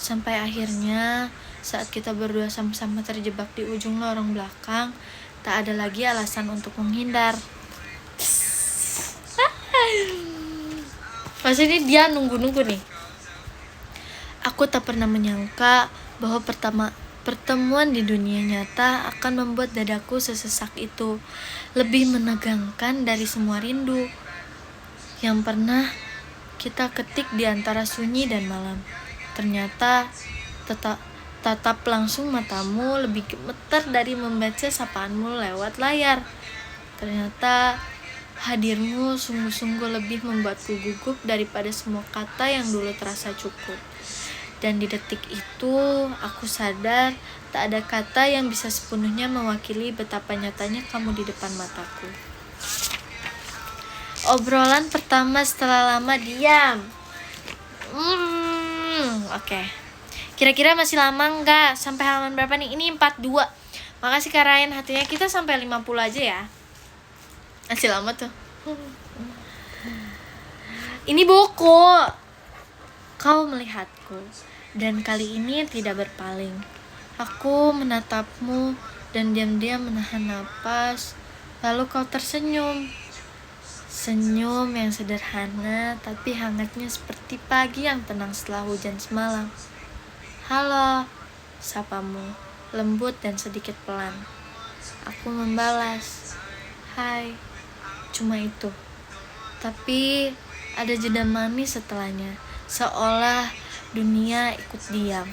Sampai akhirnya saat kita berdua sama-sama terjebak di ujung lorong belakang, tak ada lagi alasan untuk menghindar. Pas ini dia nunggu-nunggu nih. Aku tak pernah menyangka bahwa pertemuan di dunia nyata akan membuat dadaku sesesak itu, lebih menegangkan dari semua rindu yang pernah kita ketik di antara sunyi dan malam. Ternyata tatap langsung matamu lebih gemetar dari membaca sapaanmu lewat layar. Ternyata hadirmu sungguh-sungguh lebih membuatku gugup daripada semua kata yang dulu terasa cukup. Dan di detik itu, aku sadar tak ada kata yang bisa sepenuhnya mewakili betapa nyatanya kamu di depan mataku. Obrolan pertama setelah lama diam. Oke. Kira-kira masih lama nggak? Sampai halaman berapa nih? Ini 42. Makasih Kak Ryan, hatinya kita sampai 50 aja ya. Masih lama tuh. Ini buku. Kau melihatku, dan kali ini tidak berpaling. Aku menatapmu dan diam-diam menahan napas. Lalu kau tersenyum. Senyum yang sederhana tapi hangatnya seperti pagi yang tenang setelah hujan semalam. Halo, sapamu, lembut dan sedikit pelan. Aku membalas, hai, cuma itu. Tapi ada jeda manis setelahnya, seolah dunia ikut diam,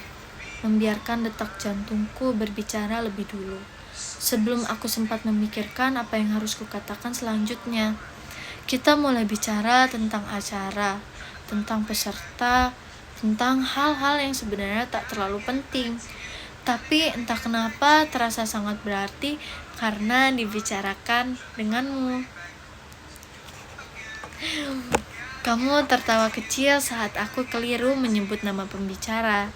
membiarkan detak jantungku berbicara lebih dulu. Sebelum aku sempat memikirkan apa yang harus kukatakan selanjutnya. Kita mulai bicara tentang acara, tentang peserta, tentang hal-hal yang sebenarnya tak terlalu penting. Tapi entah kenapa terasa sangat berarti karena dibicarakan denganmu. Kamu tertawa kecil saat aku keliru menyebut nama pembicara.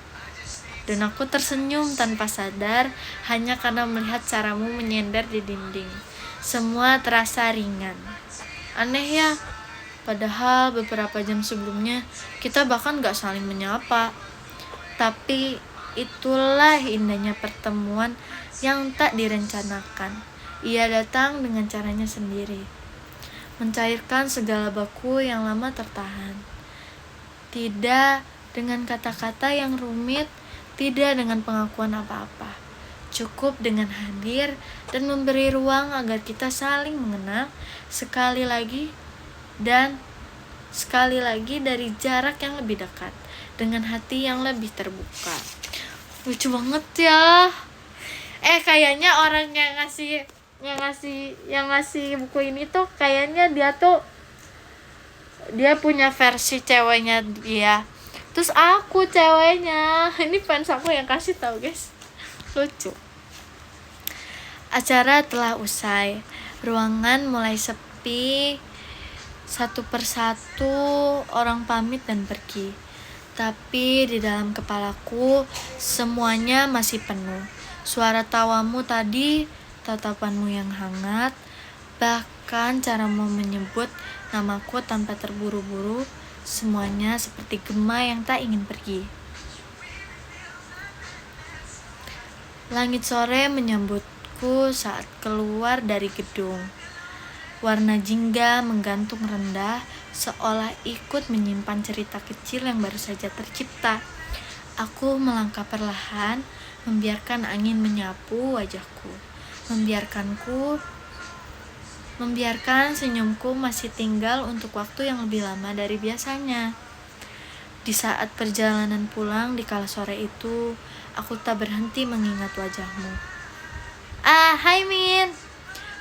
Dan aku tersenyum tanpa sadar hanya karena melihat caramu menyender di dinding. Semua terasa ringan. Aneh ya, padahal beberapa jam sebelumnya kita bahkan gak saling menyapa. Tapi itulah indahnya pertemuan yang tak direncanakan. Ia datang dengan caranya sendiri, mencairkan segala baku yang lama tertahan. Tidak dengan kata-kata yang rumit, tidak dengan pengakuan apa-apa. Cukup dengan hadir dan memberi ruang agar kita saling mengenal sekali lagi dari jarak yang lebih dekat, dengan hati yang lebih terbuka. Lucu banget ya. Kayaknya orang yang ngasih buku ini tuh kayaknya dia punya versi ceweknya dia. Terus aku ceweknya. Ini fans aku yang kasih tahu, guys. Lucu. Acara telah usai. Ruangan mulai sepi. Satu persatu orang pamit dan pergi. Tapi di dalam kepalaku semuanya masih penuh. Suara tawamu tadi, tatapanmu yang hangat, bahkan caramu menyebut namaku tanpa terburu-buru, semuanya seperti gema yang tak ingin pergi. Langit sore menyambutku saat keluar dari gedung. Warna jingga menggantung rendah, seolah ikut menyimpan cerita kecil yang baru saja tercipta. Aku melangkah perlahan, membiarkan angin menyapu wajahku, membiarkan senyumku masih tinggal untuk waktu yang lebih lama dari biasanya. Di saat perjalanan pulang di kala sore itu, aku tak berhenti mengingat wajahmu. Hai Min.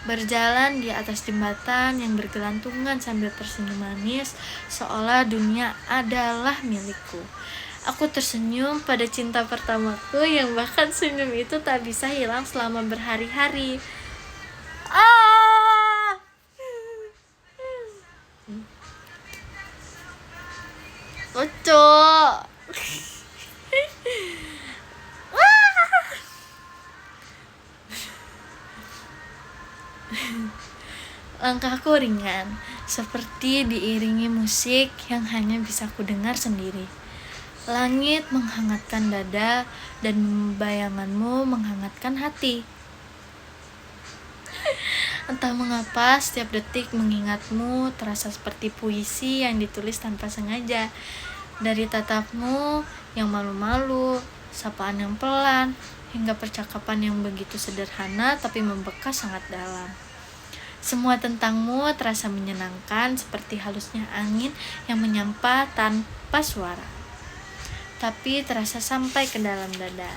Berjalan di atas jembatan yang bergelantungan sambil tersenyum manis, seolah dunia adalah milikku. Aku tersenyum pada cinta pertamaku yang bahkan senyum itu tak bisa hilang selama berhari-hari. Lucu. Langkahku ringan, seperti diiringi musik yang hanya bisa ku dengar sendiri. Langit menghangatkan dada dan bayanganmu menghangatkan hati. Entah mengapa setiap detik mengingatmu terasa seperti puisi yang ditulis tanpa sengaja. Dari tatapmu yang malu-malu, sapaan yang pelan, hingga percakapan yang begitu sederhana tapi membekas sangat dalam. Semua tentangmu terasa menyenangkan seperti halusnya angin yang menyapa tanpa suara, tapi terasa sampai ke dalam dada.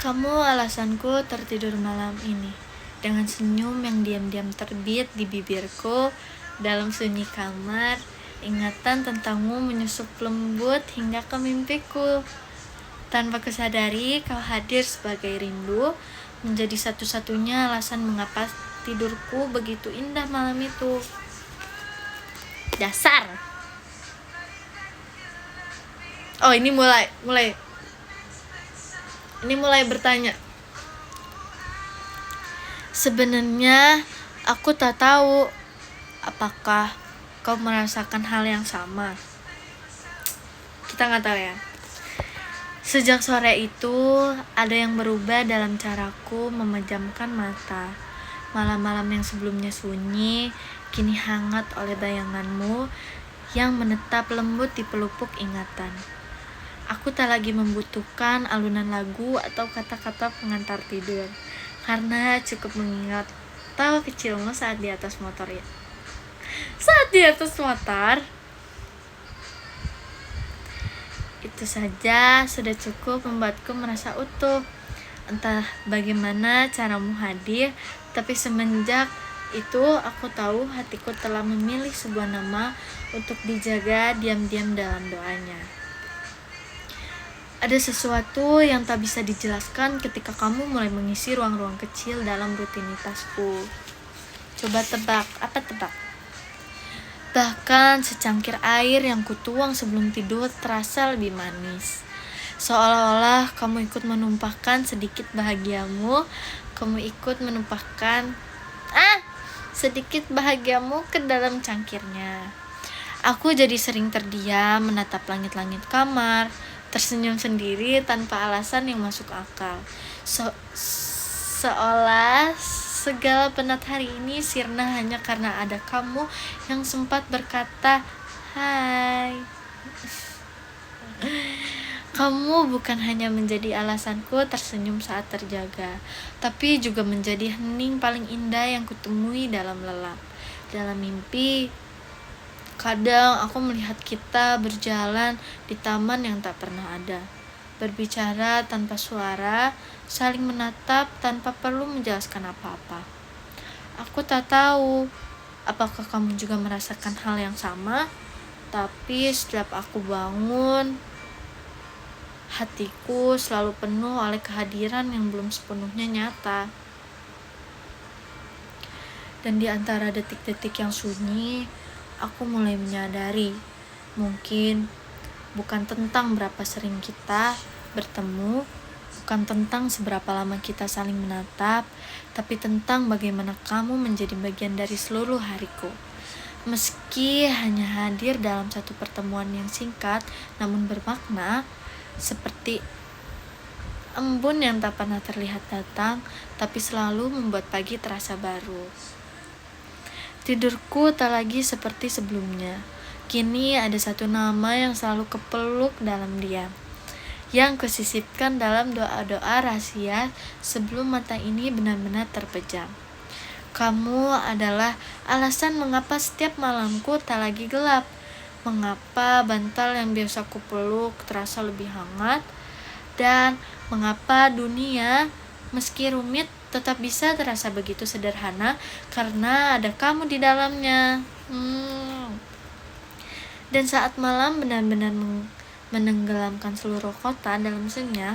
Kamu alasanku tertidur malam ini, dengan senyum yang diam-diam terbit di bibirku. Dalam sunyi kamar, ingatan tentangmu menyusup lembut hingga ke mimpiku. Tanpa kusadari, kau hadir sebagai rindu, menjadi satu-satunya alasan mengapa tidurku begitu indah malam itu. Dasar. Oh, ini mulai bertanya. Sebenarnya aku tak tahu apakah kau merasakan hal yang sama. Kita nggak tahu ya. Sejak sore itu, ada yang berubah dalam caraku memejamkan mata. Malam-malam yang sebelumnya sunyi, kini hangat oleh bayanganmu yang menetap lembut di pelupuk ingatan. Aku tak lagi membutuhkan alunan lagu atau kata-kata pengantar tidur, karena cukup mengingat tawa kecilmu saat di atas motor ya. Saat di atas motor, itu saja sudah cukup membuatku merasa utuh. Entah bagaimana caramu hadir, tapi semenjak itu aku tahu hatiku telah memilih sebuah nama untuk dijaga diam-diam dalam doanya. Ada sesuatu yang tak bisa dijelaskan ketika kamu mulai mengisi ruang-ruang kecil dalam rutinitasku. Coba tebak, apa tebak? Bahkan secangkir air yang kutuang sebelum tidur terasa lebih manis. Seolah-olah kamu ikut menumpahkan sedikit bahagiamu, sedikit bahagiamu ke dalam cangkirnya. Aku jadi sering terdiam menatap langit-langit kamar, tersenyum sendiri tanpa alasan yang masuk akal. Seolah segala penat hari ini sirna hanya karena ada kamu yang sempat berkata, "Hai." Kamu bukan hanya menjadi alasanku tersenyum saat terjaga, tapi juga menjadi hening paling indah yang kutemui dalam lelap. Dalam mimpi, kadang aku melihat kita berjalan di taman yang tak pernah ada, berbicara tanpa suara, saling menatap tanpa perlu menjelaskan apa-apa. Aku tak tahu apakah kamu juga merasakan hal yang sama, tapi setiap aku bangun, hatiku selalu penuh oleh kehadiran yang belum sepenuhnya nyata. Dan di antara detik-detik yang sunyi, aku mulai menyadari, mungkin bukan tentang berapa sering kita bertemu, bukan tentang seberapa lama kita saling menatap, tapi tentang bagaimana kamu menjadi bagian dari seluruh hariku. Meski hanya hadir dalam satu pertemuan yang singkat namun bermakna, seperti embun yang tak pernah terlihat datang, tapi selalu membuat pagi terasa baru. Tidurku tak lagi seperti sebelumnya. Kini ada satu nama yang selalu kepeluk dalam diam, yang kusisipkan dalam doa-doa rahasia sebelum mata ini benar-benar terpejam. Kamu adalah alasan mengapa setiap malamku tak lagi gelap. Mengapa bantal yang biasa kupeluk terasa lebih hangat, dan mengapa dunia meski rumit tetap bisa terasa begitu sederhana karena ada kamu di dalamnya. Dan saat malam benar-benar menenggelamkan seluruh kota dalam senyap,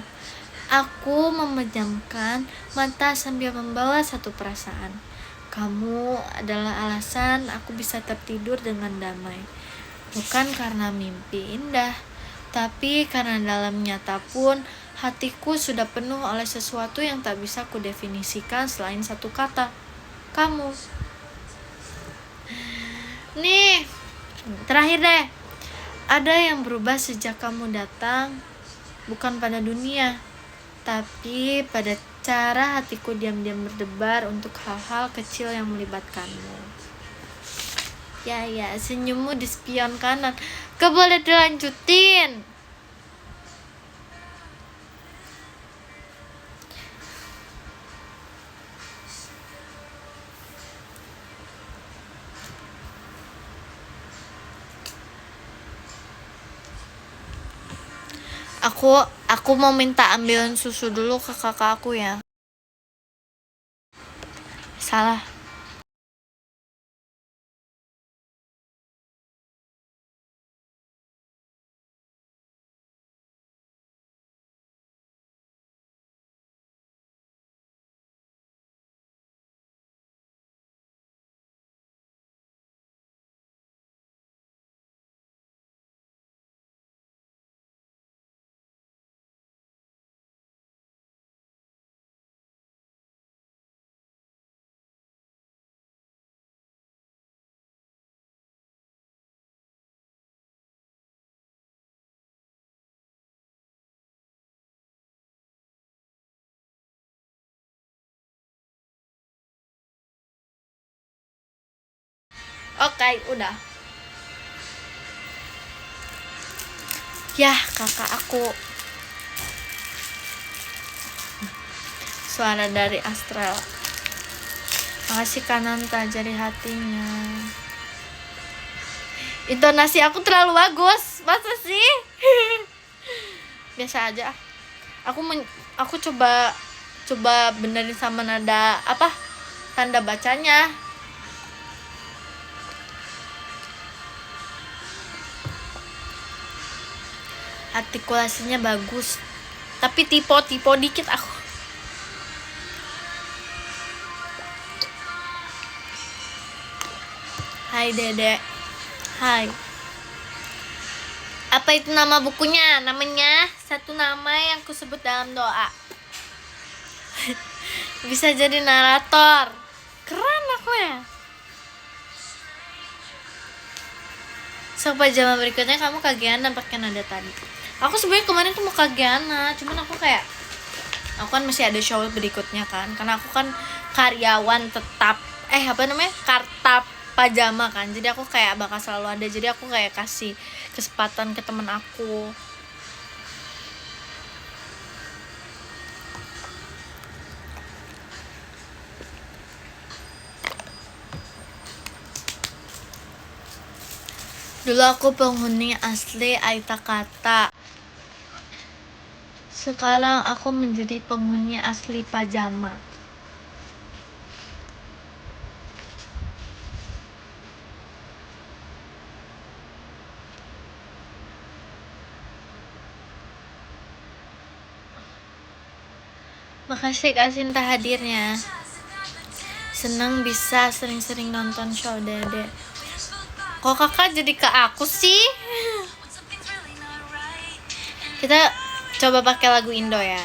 aku memejamkan mata sambil membawa satu perasaan. Kamu adalah alasan aku bisa tertidur dengan damai. Bukan karena mimpi indah, tapi karena dalam nyata pun hatiku sudah penuh oleh sesuatu yang tak bisa kudefinisikan selain satu kata, kamu. Nih, terakhir deh. Ada yang berubah sejak kamu datang, bukan pada dunia, tapi pada cara hatiku diam-diam berdebar untuk hal-hal kecil yang melibatkanmu. Ya, senyummu di spion kanan. Gak boleh dilanjutin. Aku mau minta ambilin susu dulu ke kakak aku ya. Salah. Oke, udah. Yah, kakak aku. Suara dari Astral. Makasih Kananta jari hatinya. Intonasi aku terlalu bagus. Masa sih? Biasa aja. Aku coba benerin sama nada apa? Tanda bacanya. Artikulasinya bagus. Tapi tipe dikit aku. Hai Dede. Hai. Apa itu nama bukunya? Namanya satu nama yang kusebut dalam doa. Bisa jadi narator. Keren aku ya. So pajama berikutnya kamu kagiana pakai nada tadi. Aku sebenarnya kemarin tuh mau kagiana, cuman aku kan masih ada show berikutnya kan. Karena aku kan karyawan tetap kartap pajama kan, jadi aku kayak bakal selalu ada, jadi aku kayak kasih kesempatan ke temen aku. Dulu aku penghuni asli Aita Kata, sekarang aku menjadi penghuni asli pajama. Makasih Kak Sinta hadirnya. Senang bisa sering-sering nonton show Dede. Kok kakak jadi ke aku sih? Kita coba pakai lagu Indo ya,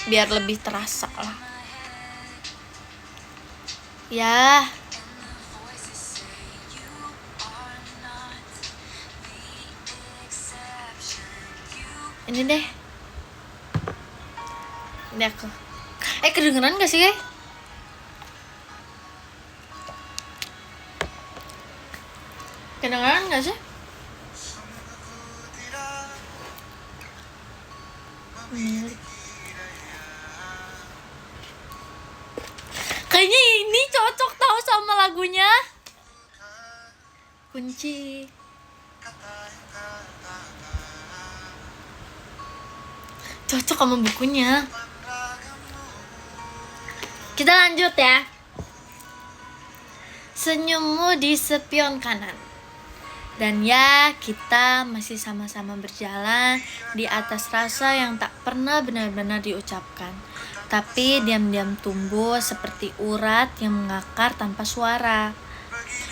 biar lebih terasa lah. Ya. Ini deh. Ini aku. Kedengeran gak sih, guys? Kedengeran gak sih? Kayaknya ini cocok tahu sama lagunya. Kunci. Cocok sama bukunya. Kita lanjut ya. Senyummu di spion kanan. Dan ya, kita masih sama-sama berjalan di atas rasa yang tak pernah benar-benar diucapkan, tapi diam-diam tumbuh seperti urat yang mengakar tanpa suara.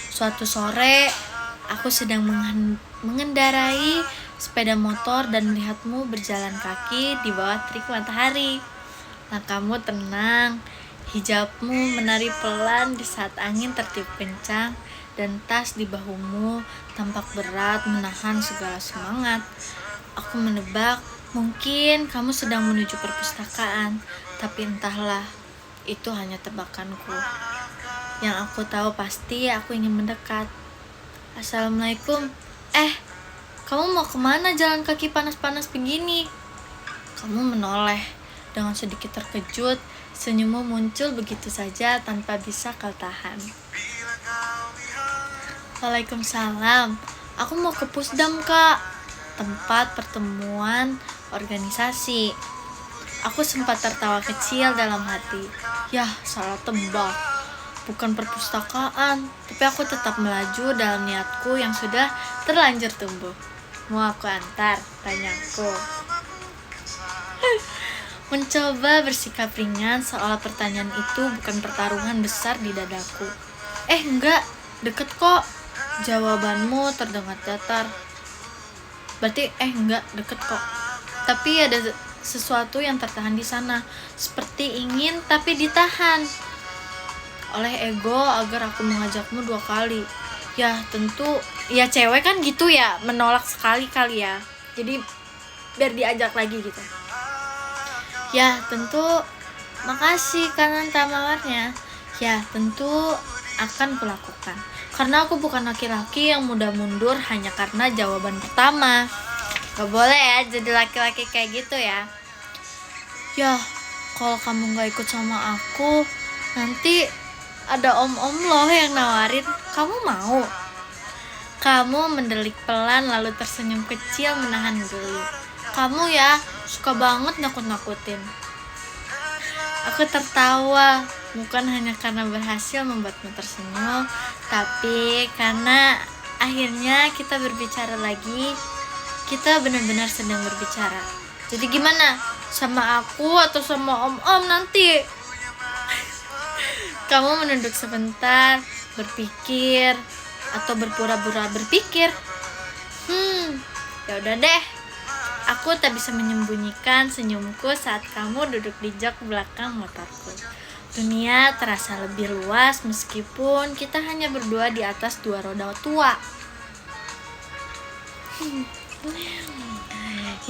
Suatu sore, aku sedang mengendarai sepeda motor dan melihatmu berjalan kaki di bawah terik matahari. Langkahmu tenang, hijabmu menari pelan di saat angin tertiup kencang, dan tas di bahumu tampak berat menahan segala semangat. Aku menebak, mungkin kamu sedang menuju perpustakaan, tapi entahlah, itu hanya tebakanku. Yang aku tahu pasti aku ingin mendekat. Assalamualaikum. Kamu mau kemana jalan kaki panas-panas begini? Kamu menoleh dengan sedikit terkejut. Senyummu muncul begitu saja tanpa bisa kau tahan. Waalaikumsalam. Aku mau ke Pusdam, Kak, tempat pertemuan organisasi. Aku sempat tertawa kecil dalam hati. Yah, salah tebak. Bukan perpustakaan, tapi aku tetap melaju dalam niatku yang sudah terlanjur tumbuh. Mau aku antar? Tanyaku. Mencoba bersikap ringan seolah pertanyaan itu bukan pertaruhan besar di dadaku. Enggak, deket kok. Jawabanmu terdengar datar. Berarti enggak deket kok. Tapi ada sesuatu yang tertahan di sana, seperti ingin tapi ditahan oleh ego agar aku mengajakmu 2 kali. Ya tentu, ya cewek kan gitu ya, menolak sekali kali ya. Jadi biar diajak lagi gitu. Ya tentu, makasih karena mawarnya. Ya tentu akan kulakukan. Karena aku bukan laki-laki yang mudah mundur hanya karena jawaban pertama. Gak boleh ya jadi laki-laki kayak gitu ya. Ya, kalau kamu gak ikut sama aku, nanti ada om-om loh yang nawarin. Kamu mau? Kamu mendelik pelan lalu tersenyum kecil menahan geli. Kamu ya, suka banget nakut-nakutin. Aku tertawa, bukan hanya karena berhasil membuatmu tersenyum, tapi karena akhirnya kita berbicara lagi. Kita benar-benar sedang berbicara. Jadi gimana? Sama aku atau sama om-om nanti? Kamu menunduk sebentar, berpikir, atau berpura-pura berpikir. Ya udah deh. Aku tak bisa menyembunyikan senyumku saat kamu duduk di jok belakang motorku. Dunia terasa lebih luas meskipun kita hanya berdua di atas dua roda tua.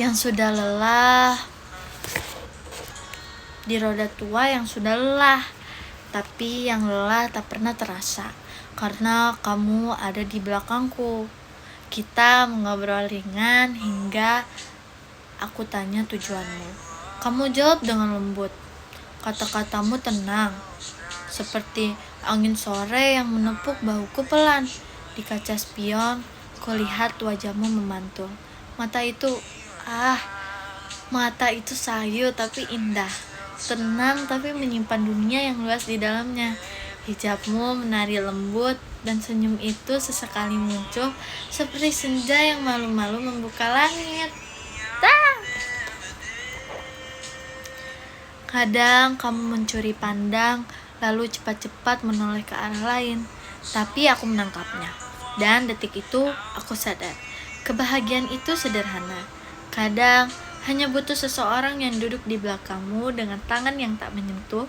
Yang sudah lelah, di roda tua yang sudah lelah, tapi yang lelah tak pernah terasa karena kamu ada di belakangku. Kita mengobrol ringan hingga aku tanya tujuanmu. Kamu jawab dengan lembut. Kata-katamu tenang, seperti angin sore yang menepuk bahuku pelan. Di kaca spion, kulihat wajahmu memantul. Mata itu sayu tapi indah, tenang tapi menyimpan dunia yang luas di dalamnya. Hijabmu menari lembut dan senyum itu sesekali muncul seperti senja yang malu-malu membuka langit. Kadang kamu mencuri pandang lalu cepat-cepat menoleh ke arah lain, tapi aku menangkapnya. Dan detik itu aku sadar, kebahagiaan itu sederhana. Kadang hanya butuh seseorang yang duduk di belakangmu dengan tangan yang tak menyentuh,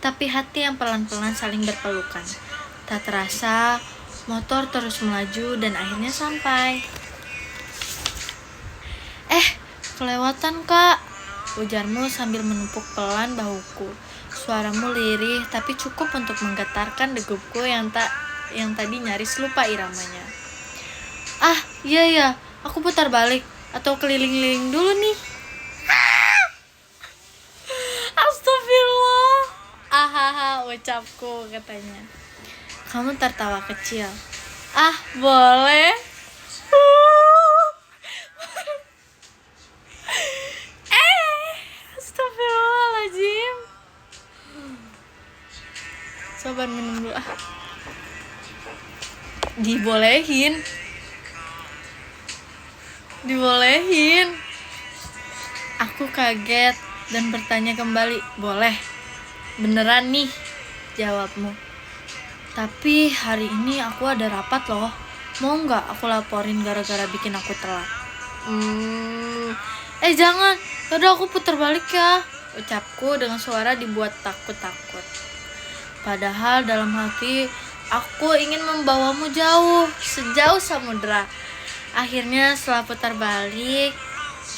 tapi hati yang pelan-pelan saling berpelukan. Tak terasa, motor terus melaju dan akhirnya sampai. Kelewatan kak, ujarmu sambil menepuk pelan bahuku. Suaramu lirih tapi cukup untuk menggetarkan degupku yang tadi nyaris lupa iramanya. Iya, aku putar balik atau keliling-liling dulu nih. Astagfirullah. Ucapku katanya. Kamu tertawa kecil. Boleh. Astagfirullahaladzim. Sabar minum dulu. Dibolehin. Aku kaget dan bertanya kembali. Boleh? Beneran nih? Jawabmu. Tapi hari ini aku ada rapat loh. Mau gak aku laporin gara-gara bikin aku telat? Jangan. Yaudah aku putar balik ya, ucapku dengan suara dibuat takut-takut. Padahal dalam hati aku ingin membawamu jauh, sejauh samudera. Akhirnya setelah putar balik,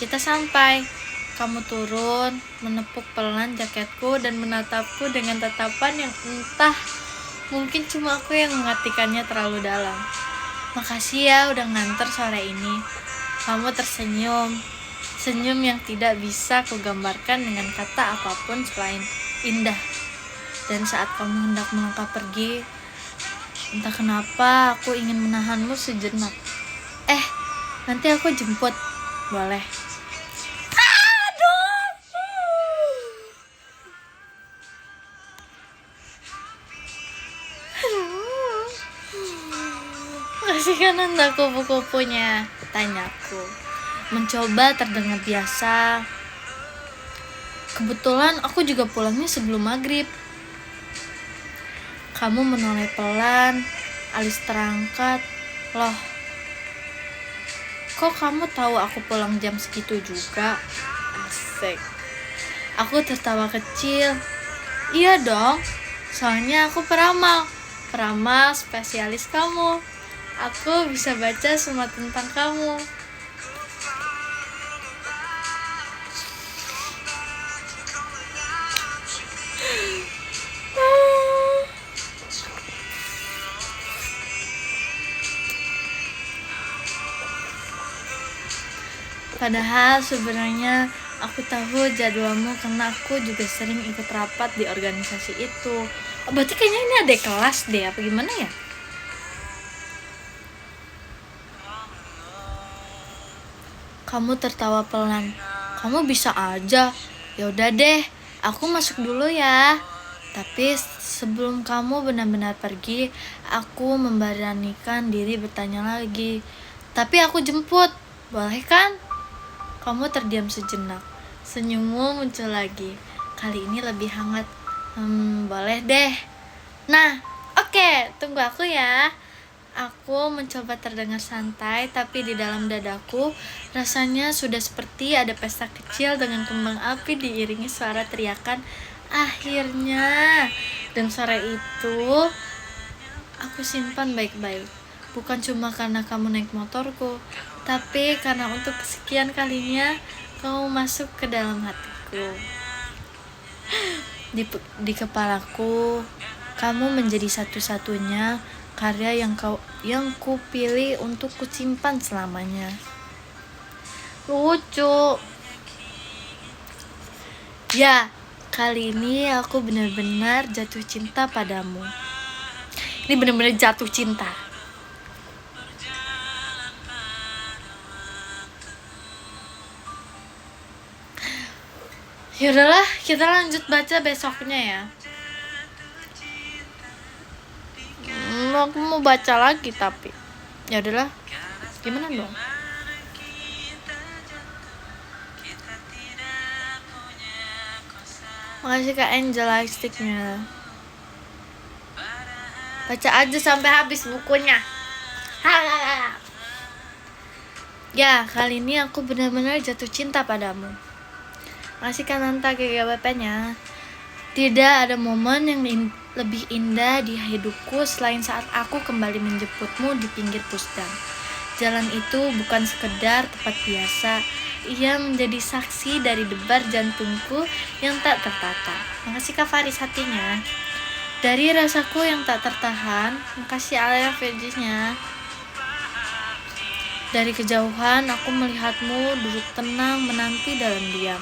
kita sampai. Kamu turun, menepuk pelan jaketku dan menatapku dengan tatapan yang entah, mungkin cuma aku yang mengartikannya terlalu dalam. Makasih ya udah nganter sore ini. Kamu tersenyum. Senyum yang tidak bisa kugambarkan dengan kata apapun selain indah. Dan saat kamu hendak melangkah pergi, entah kenapa aku ingin menahanmu sejenak. Nanti aku jemput, boleh? Kasihkan anda kupu-kupunya, tanyaku. Mencoba terdengar biasa. Kebetulan aku juga pulangnya sebelum maghrib. Kamu menoleh pelan, alis terangkat. Loh, kok kamu tahu aku pulang jam segitu juga? Asik. Aku tertawa kecil. Iya dong, soalnya aku peramal spesialis kamu. Aku bisa baca semua tentang kamu. Padahal sebenarnya aku tahu jadwalmu karena aku juga sering ikut rapat di organisasi itu. Oh, berarti kayaknya ini adik kelas deh, apa gimana ya? Kamu tertawa pelan. Kamu bisa aja. Ya udah deh, aku masuk dulu ya. Tapi sebelum kamu benar-benar pergi, aku memberanikan diri bertanya lagi. Tapi aku jemput, boleh kan? Kamu terdiam sejenak. Senyummu muncul lagi. Kali ini lebih hangat. Boleh deh. Nah, oke, tunggu aku ya. Aku mencoba terdengar santai, tapi di dalam dadaku rasanya sudah seperti ada pesta kecil dengan kembang api diiringi suara teriakan akhirnya. Dan suara itu aku simpan baik-baik. Bukan cuma karena kamu naik motorku, tapi karena untuk kesekian kalinya kamu masuk ke dalam hatiku. Di kepalaku, kamu menjadi satu-satunya karya yang ku pilih untuk kusimpan selamanya. Lucu. Ya, kali ini aku benar-benar jatuh cinta padamu. Ini benar-benar jatuh cinta. Yaudahlah, kita lanjut baca besoknya ya. Aku mau baca lagi tapi ya udahlah, gimana dong? Makasih Kak Angel sticknya. Baca aja sampai habis bukunya. Ya, kali ini aku benar-benar jatuh cinta padamu. Makasih Kak Nanta GGWP-nya. Tidak ada momen yang lebih indah di hidupku selain saat aku kembali menjemputmu di pinggir pusdam. Jalan itu bukan sekedar tempat biasa, ia menjadi saksi dari debar jantungku yang tak tertata. Makasih Kak Faris hatinya. Dari rasaku yang tak tertahan, makasih Alia Vergisnya. Dari kejauhan aku melihatmu duduk tenang menanti dalam diam.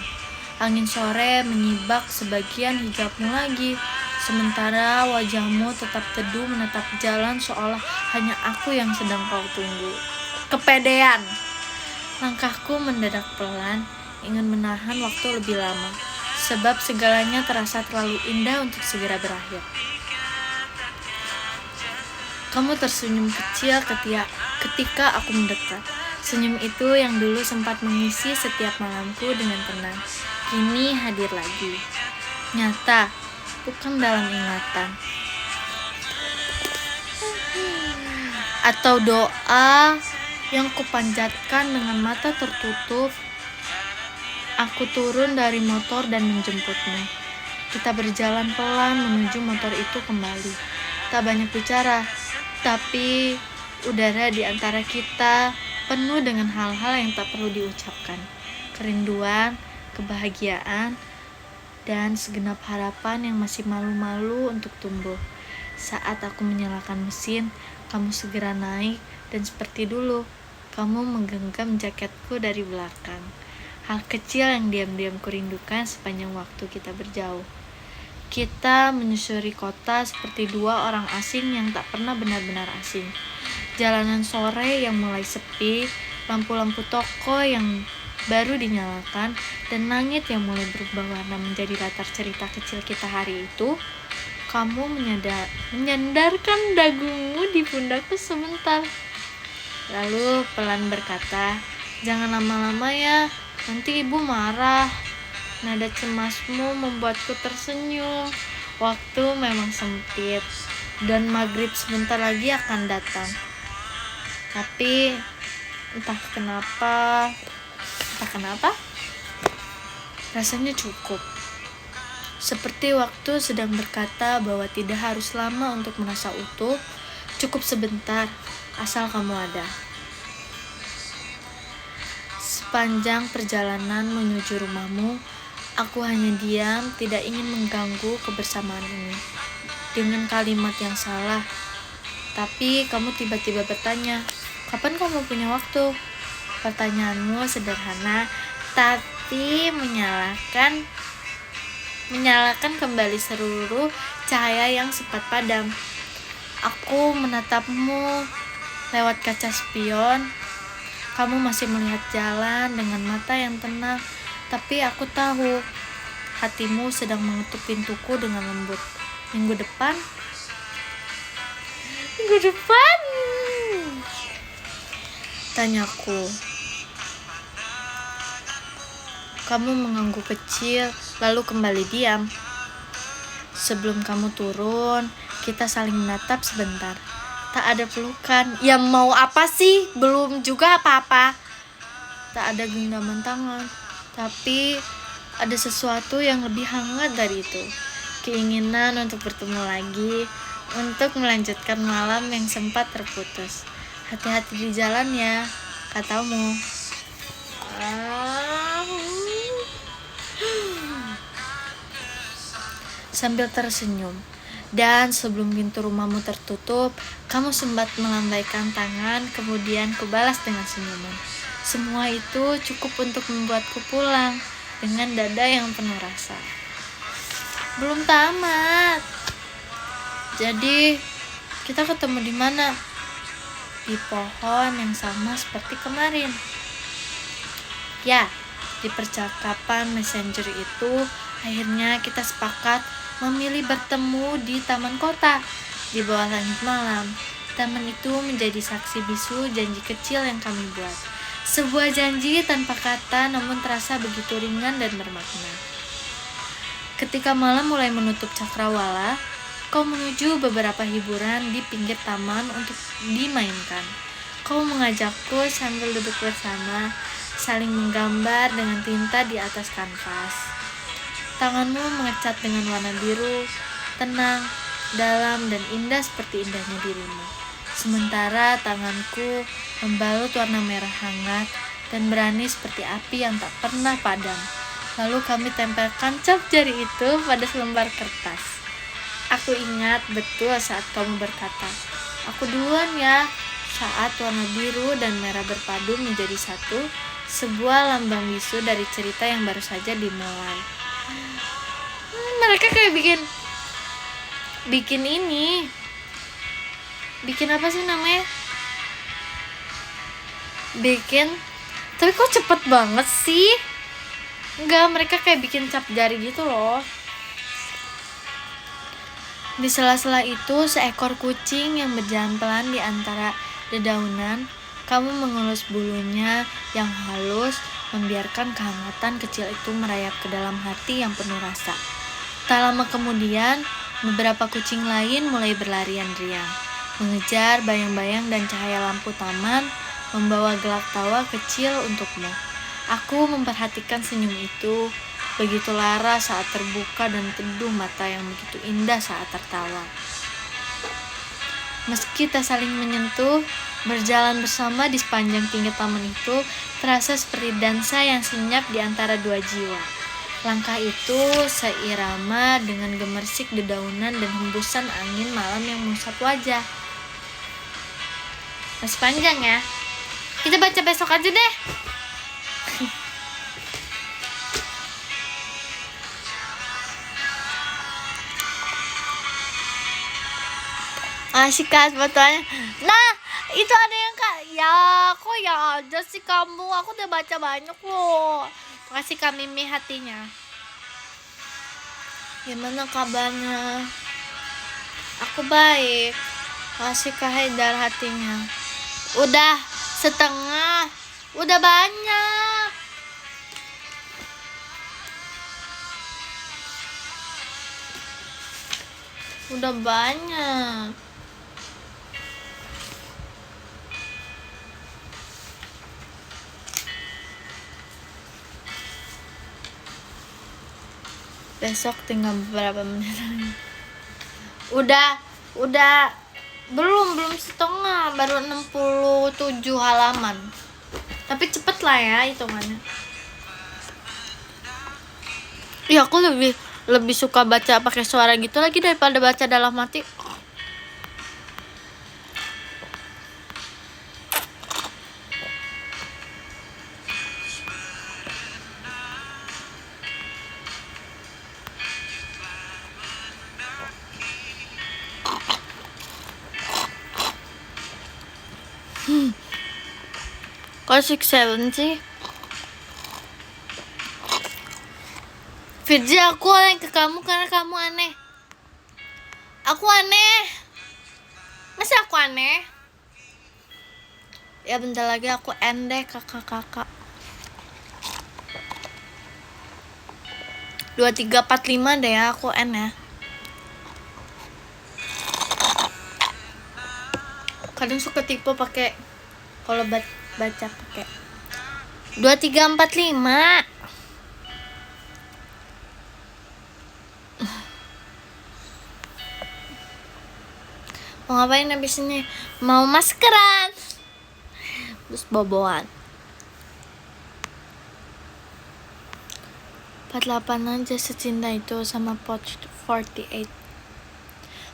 Angin sore menyibak sebagian hijabmu lagi, sementara wajahmu tetap teduh menatap jalan seolah hanya aku yang sedang kau tunggu. Kepedean. Langkahku mendadak pelan, ingin menahan waktu lebih lama, sebab segalanya terasa terlalu indah untuk segera berakhir. Kamu tersenyum kecil ketika aku mendekat. Senyum itu yang dulu sempat mengisi setiap malamku dengan tenang, kini hadir lagi. Nyata, bukan dalam ingatan. Atau doa yang kupanjatkan dengan mata tertutup. Aku turun dari motor dan menjemputmu. Kita berjalan pelan menuju motor itu kembali. Tak banyak bicara, tapi udara di antara kita penuh dengan hal-hal yang tak perlu diucapkan. Kerinduan, kebahagiaan, dan segenap harapan yang masih malu-malu untuk tumbuh. Saat aku menyalakan mesin, kamu segera naik dan seperti dulu, kamu menggenggam jaketku dari belakang. Hal kecil yang diam-diam kurindukan sepanjang waktu kita berjauh. Kita menyusuri kota seperti dua orang asing yang tak pernah benar-benar asing. Jalanan sore yang mulai sepi, lampu-lampu toko yang baru dinyalakan, dan langit yang mulai berubah warna menjadi latar cerita kecil kita hari itu. Kamu menyandarkan dagumu di pundakku sebentar. Lalu pelan berkata, "Jangan lama-lama ya, nanti ibu marah." Nada cemasmu membuatku tersenyum. Waktu memang sempit, dan maghrib sebentar lagi akan datang. Tapi entah kenapa, rasanya cukup. Seperti waktu sedang berkata bahwa tidak harus lama untuk merasa utuh, cukup sebentar, asal kamu ada. Sepanjang perjalanan menuju rumahmu, aku hanya diam, tidak ingin mengganggu kebersamaan ini. Dengan kalimat yang salah, tapi kamu tiba-tiba bertanya, "Kapan kamu punya waktu?" Pertanyaanmu sederhana, tapi menyalakan kembali seluruh cahaya yang sempat padam. Aku menatapmu lewat kaca spion. Kamu masih melihat jalan dengan mata yang tenang, tapi aku tahu hatimu sedang mengetuk pintuku dengan lembut. Minggu depan, tanyaku. Kamu mengangguk kecil, lalu kembali diam. Sebelum kamu turun, kita saling menatap sebentar. Tak ada pelukan. Ya mau apa sih? Belum juga apa-apa. Tak ada genggaman tangan. Tapi ada sesuatu yang lebih hangat dari itu. Keinginan untuk bertemu lagi, untuk melanjutkan malam yang sempat terputus. Hati-hati di jalan ya, katamu. Sambil tersenyum. Dan sebelum pintu rumahmu tertutup, kamu sempat melambaikan tangan, kemudian kubalas dengan senyuman. Semua itu cukup untuk membuatku pulang dengan dada yang penuh rasa. Belum tamat. Jadi, kita ketemu di mana? Di pohon yang sama seperti kemarin. Ya, di percakapan messenger itu, akhirnya kita sepakat memilih bertemu di taman kota di bawah langit malam. Taman itu menjadi saksi bisu janji kecil yang kami buat. Sebuah janji tanpa kata namun terasa begitu ringan dan bermakna. Ketika malam mulai menutup cakrawala, kau menuju beberapa hiburan di pinggir taman untuk dimainkan. Kau mengajakku sambil duduk bersama, saling menggambar dengan tinta di atas kanvas. Tanganmu mengecat dengan warna biru, tenang, dalam, dan indah seperti indahnya dirimu. Sementara tanganku membalut warna merah hangat dan berani seperti api yang tak pernah padam. Lalu kami tempelkan cap jari itu pada selembar kertas. Aku ingat betul saat kamu berkata, "Aku duluan ya," saat warna biru dan merah berpadu menjadi satu, sebuah lambang bisu dari cerita yang baru saja dimulai. Mereka kayak bikin ini. Bikin apa sih namanya? Tapi kok cepet banget sih? Enggak, mereka kayak bikin cap jari gitu loh. Di sela-sela itu, seekor kucing yang berjalan pelan di antara dedaunan. Kamu mengelus bulunya yang halus, membiarkan kehangatan kecil itu merayap ke dalam hati yang penuh rasa. Tak lama kemudian, beberapa kucing lain mulai berlarian riang, mengejar bayang-bayang dan cahaya lampu taman, membawa gelak tawa kecil untukmu. Aku memperhatikan senyum itu, begitu lara saat terbuka dan teduh mata yang begitu indah saat tertawa. Meski tak saling menyentuh, berjalan bersama di sepanjang pinggir taman itu terasa seperti dansa yang senyap di antara dua jiwa. Langkah itu seirama dengan gemersik dedaunan dan hembusan angin malam yang mengusap wajah. Masih panjang ya? Kita baca besok aja deh. Asik kan fotonya. Nah, itu ada yang kak. Ya, kok ya aja sih kamu. Aku udah baca banyak loh. Makasih Kak Mimi hatinya. Gimana kabarnya? Aku baik. Makasih Kak Haidar hatinya. Udah setengah. Udah banyak. Udah banyak. Besok tinggal beberapa menit lagi. Udah belum setengah, baru 67 halaman. Tapi cepet lah ya hitungannya. Iya, aku lebih suka baca pakai suara gitu lagi daripada baca dalam hati. Kok 6'7" sih? Firji, aku aneh ke kamu karena kamu aneh. Aku aneh. Masa aku aneh? Ya bentar lagi aku end deh kakak-kakak. 2345 deh ya, aku end ya. Kadang suka tipe pakai kalau baca pakai 2345. Mau ngapain habis ini? Mau maskeran. Terus boboan. 48 aja secinta itu sama Poch 48.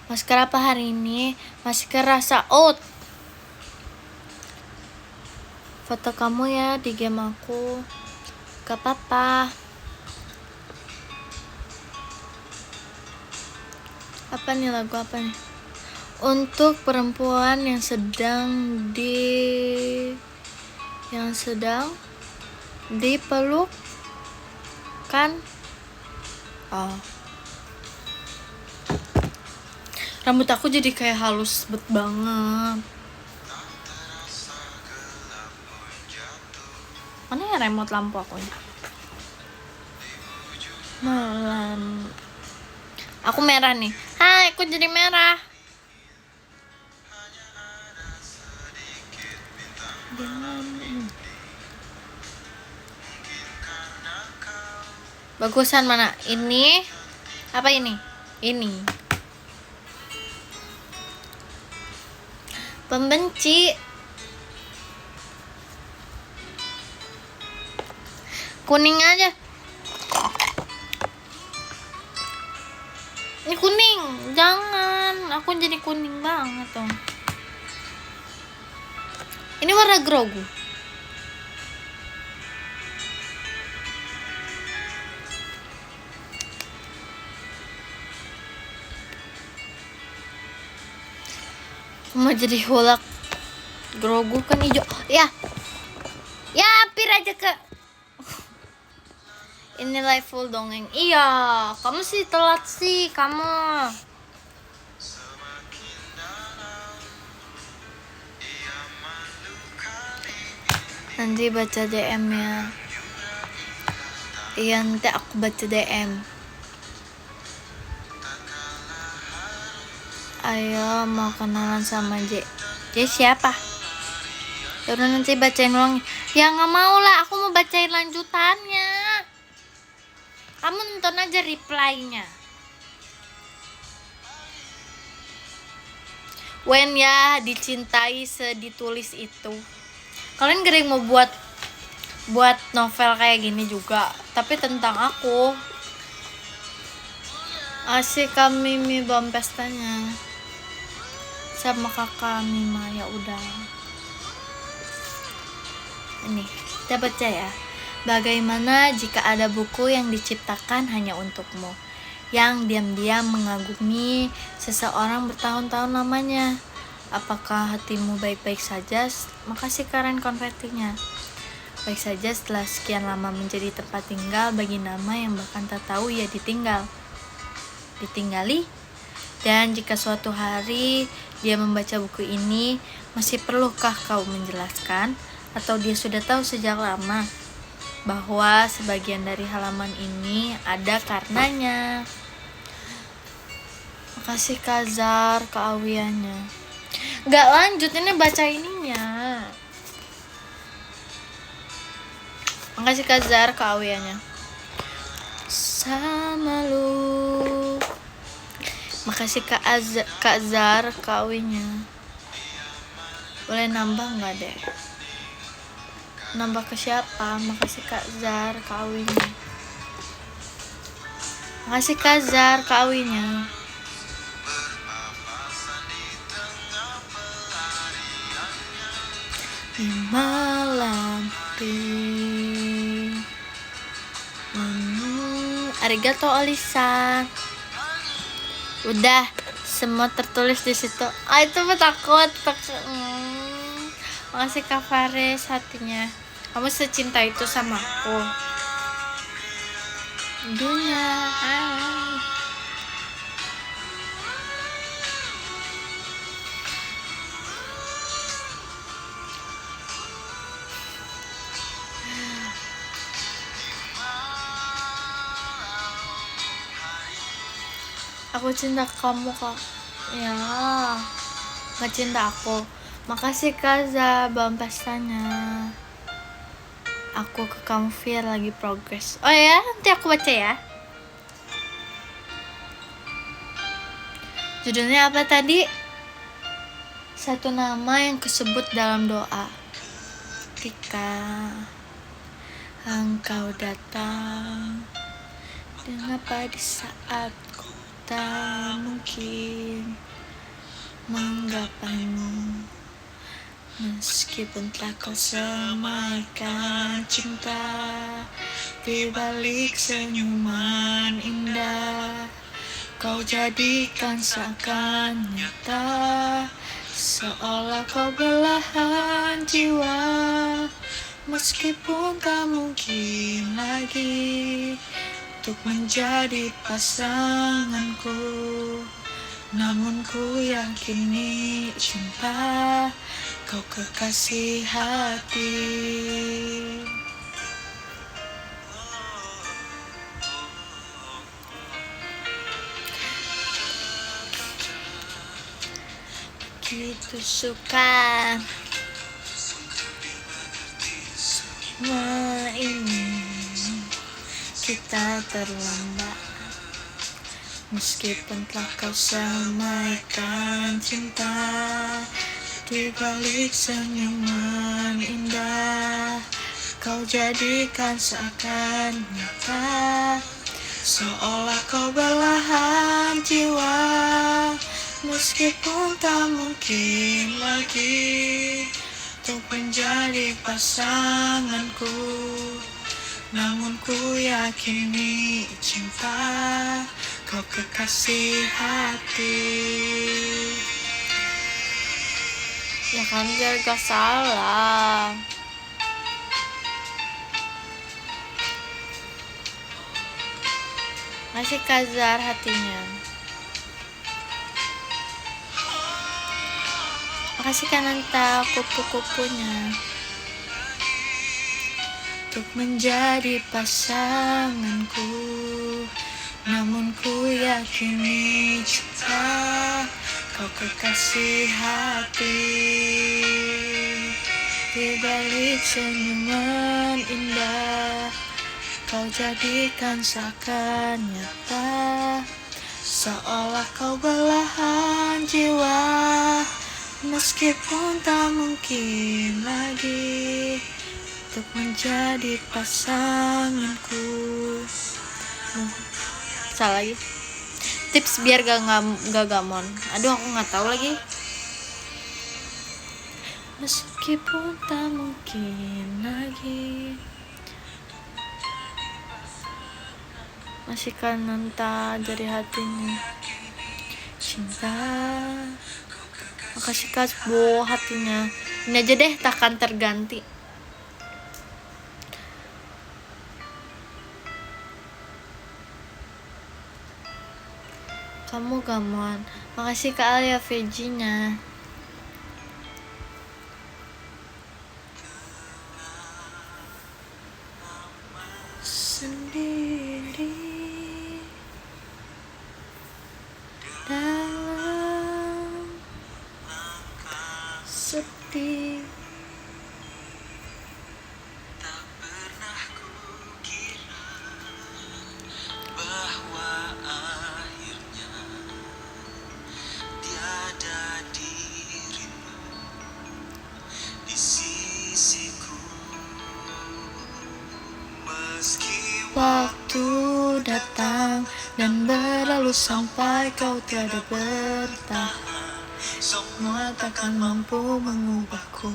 Masker apa hari ini? Masker rasa oat. Foto kamu ya di game aku. Gak apa-apa. Apa nih lagu apa nih? Untuk perempuan yang sedang dipeluk kan? Oh. Rambut aku jadi kayak halus banget. Mana ya remote lampu aku nih? Malam. Aku merah nih. Hai, aku jadi merah. Bagusan mana? Ini? Apa ini? Ini. Pembenci. Kuning aja. Ini kuning. Jangan. Aku jadi kuning banget dong. Ini warna Grogu. Mau jadi Hulk. Grogu kan hijau. Ya. Ya, hampir aja ke. Ini live full dongeng. Iya, kamu sih telat sih, kamu. Nanti baca DM ya. Iya, nanti aku baca DM. Ayo, mau kenalan sama J. J siapa? Terus nanti bacain ulang. Ya nggak mau lah, aku mau bacain lanjutannya. Kamu nonton aja reply-nya. When ya dicintai seditulis itu. Kalian gering mau buat novel kayak gini juga, tapi tentang aku. Asik kami Mimi bom pestanya sama kakak Mima. Ya udah. Ini kita baca ya. Bagaimana jika ada buku yang diciptakan hanya untukmu, yang diam-diam mengagumi seseorang bertahun-tahun lamanya? Apakah hatimu baik-baik saja? Makasih Karen konvertinya. Baik saja setelah sekian lama menjadi tempat tinggal bagi nama yang bahkan tak tahu ia ditinggali. Dan jika suatu hari dia membaca buku ini, masih perlukah kau menjelaskan? Atau dia sudah tahu sejak lama bahwa sebagian dari halaman ini ada karenanya? Makasih Kazar keawiannya. Gak lanjut, ini baca ininya. Makasih Kazar keawiannya. Sama lu. Makasih Kak Zar keawinya. Boleh nambah gak deh? Nambah ke siapa? Makasih Kak Zar kawinya. Makasih Kak Zar kawinya. Di malam arigato Olisa. Udah semua tertulis di situ. Itu takut. Makasih Kak Faris hatinya. Kamu secinta itu sama aku. Dunia. Aku cinta kamu Kak. Ya, gak cinta aku. Makasih Kak Zabam pestanya. Aku ke kamu Fir lagi progress. Oh ya, nanti aku baca ya. Judulnya apa tadi? Satu nama yang kesebut dalam doa. Ketika engkau datang, mengapa di saat ku tak mungkin menggapaimu, meskipun telah kau semaikan cinta di balik senyuman indah, kau jadikan seakan nyata, seolah kau belahan jiwa, meskipun tak mungkin lagi untuk menjadi pasanganku, namun ku yakini cinta kau kekasih hati. Begitu suka semua ini, kita terlambat, meskipun telah kau semaikan cinta di balik senyuman indah, kau jadikan seakan nyata, seolah kau belahan jiwa, meskipun tak mungkin lagi untuk menjadi pasanganku, namun ku yakini cinta kau kekasih hati. Ya kan gak salah. Masih Kazar hatinya. Makasih Kananta kupu-kupunya. Untuk menjadi pasanganku, namun ku yakini cinta kau kekasih hati. Di balik senyuman indah, kau jadikan seakan nyata, seolah kau belahan jiwa, meskipun tak mungkin lagi untuk menjadi pasanganku. Salah lagi. Tips biar gak gamon. Aduh, aku nggak tahu lagi. Meskipun tak mungkin lagi. Masih Kananta dari hatinya. Cinta. Makasih Kasbo hatinya. Ini aja deh, takkan terganti. Kamu gamon. Makasih Kak Alia Vejinya. Sendiri dalam sepi, tak pernah kukira bahwa akhirnya tiada dirimu di sisiku, meski waktu datang dan berlalu sampai kau tiada bertahan, semua takkan mampu mengubahku.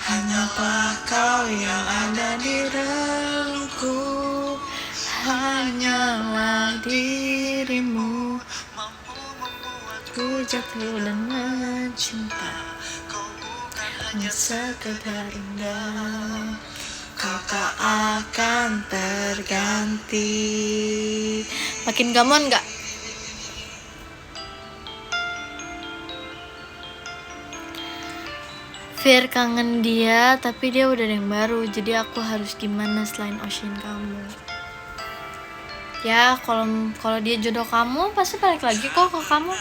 Hanyalah kau yang ada di relungku, hanyalah dirimu mampu membuatku jatuh dan mencinta. hanya sekedar indah. Kau tak akan terganti. Makin gamon gak? Fir kangen dia, tapi dia udah ada yang baru. Jadi aku harus gimana selain Ocean kamu? Ya, kalau dia jodoh kamu, pasti balik lagi kok ke kamu.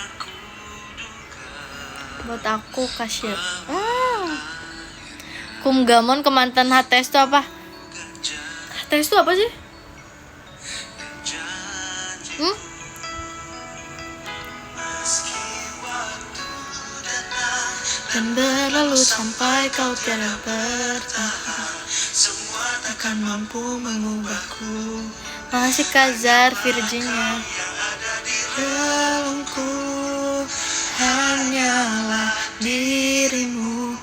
Buat aku kasih. Kumgamon ke mantan HTS itu apa? HTS itu apa sih? Dan berlalu sampai kau tiada bertahan, takkan mampu mengubahku. Makasih Kazar Virginnya. Relungku hanyalah dirimu.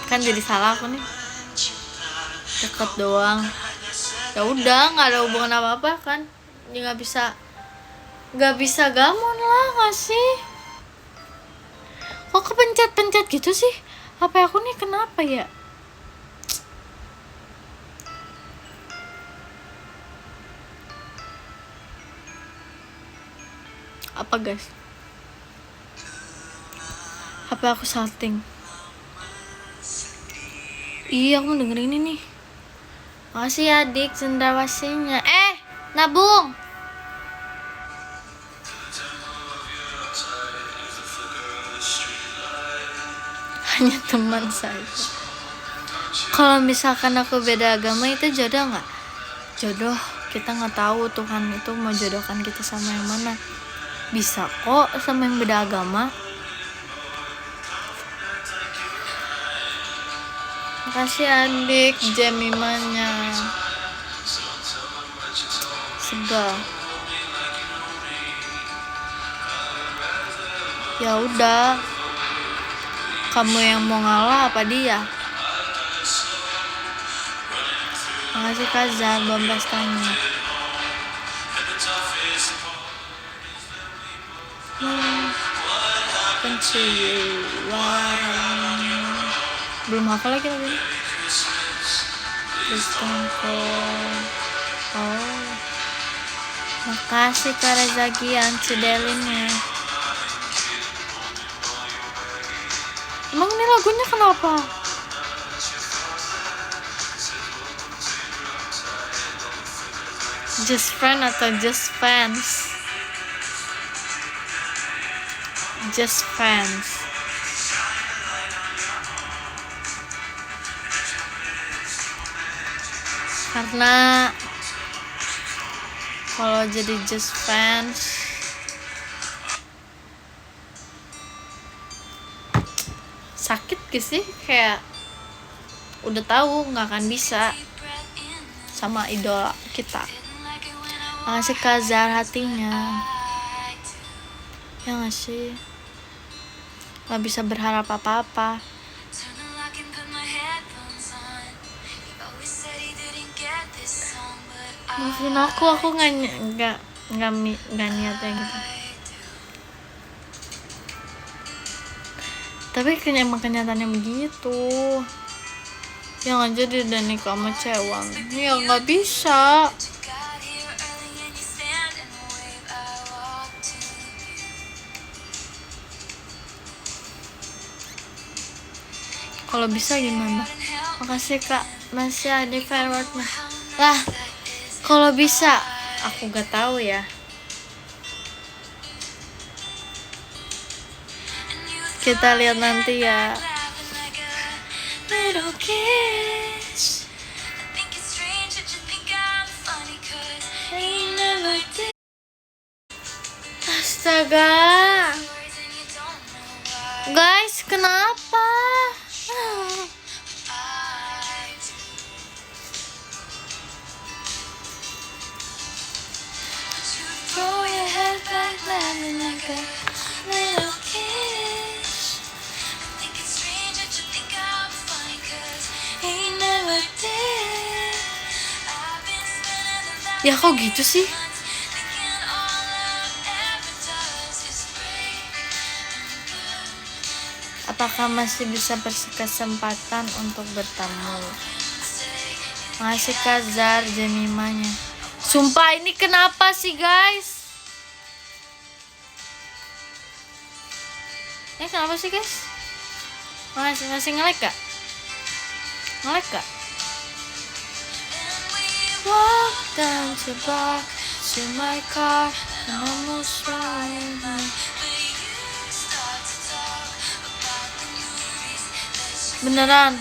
Kan jadi salah aku nih. Deket doang. Ya udah, nggak ada hubungan apa-apa kan? Ya nggak bisa gamon lah, nggak sih? Kok kepencet-pencet gitu sih? HP aku nih kenapa ya? Apa guys? HP aku salting. Iya, aku dengerin ini nih. Makasih ya Dik cendrawasinya. Nabung. Hanya teman saja. Kalau misalkan aku beda agama itu jodoh nggak? Jodoh, kita nggak tahu Tuhan itu mau jodohkan kita sama yang mana. Bisa kok sama yang beda agama. Makasih adik Jemimanya. Sebel. Ya udah. Kamu yang mau ngalah apa dia? Makasih Kazar Bombastanya. Penciuman. Belum hafal lagi tadi. Oh. Makasih Kak Rezagian Cidelinnya. Emang ini lagunya kenapa? Just friend atau just fans? Just fans. Karena kalau jadi just fans sakit gak sih? Kayak udah tahu nggak akan bisa sama idola kita. Makasih Kazar hatinya. Ya nggak sih? Nggak bisa berharap apa-apa. Maafin aku nggak niatnya gitu. Tapi emang kenyataannya begitu. Yang aja dia udah nikah sama cewek. Ya nggak bisa. Kalau bisa gimana? Makasih Kak. Masih ada fireworknya. Lah, kalau bisa, aku gak tahu ya. Kita lihat nanti ya. Astaga. Guys, kenapa? Throw your head back, let me like a little kiss. I think it's strange that you think I'm funny, 'cause he never did. I've been spending the last ya kok gitu sih? Thinking all love ever does is break and burn. Apa apakah masih bisa berkesempatan untuk bertemu? Masih Kazar Jemimanya. Sumpah ini kenapa sih guys? Ini kenapa sih guys? Masih nge-lag gak? Nge-lag gak? Walk down to bar to my car and almost running home. Beneran.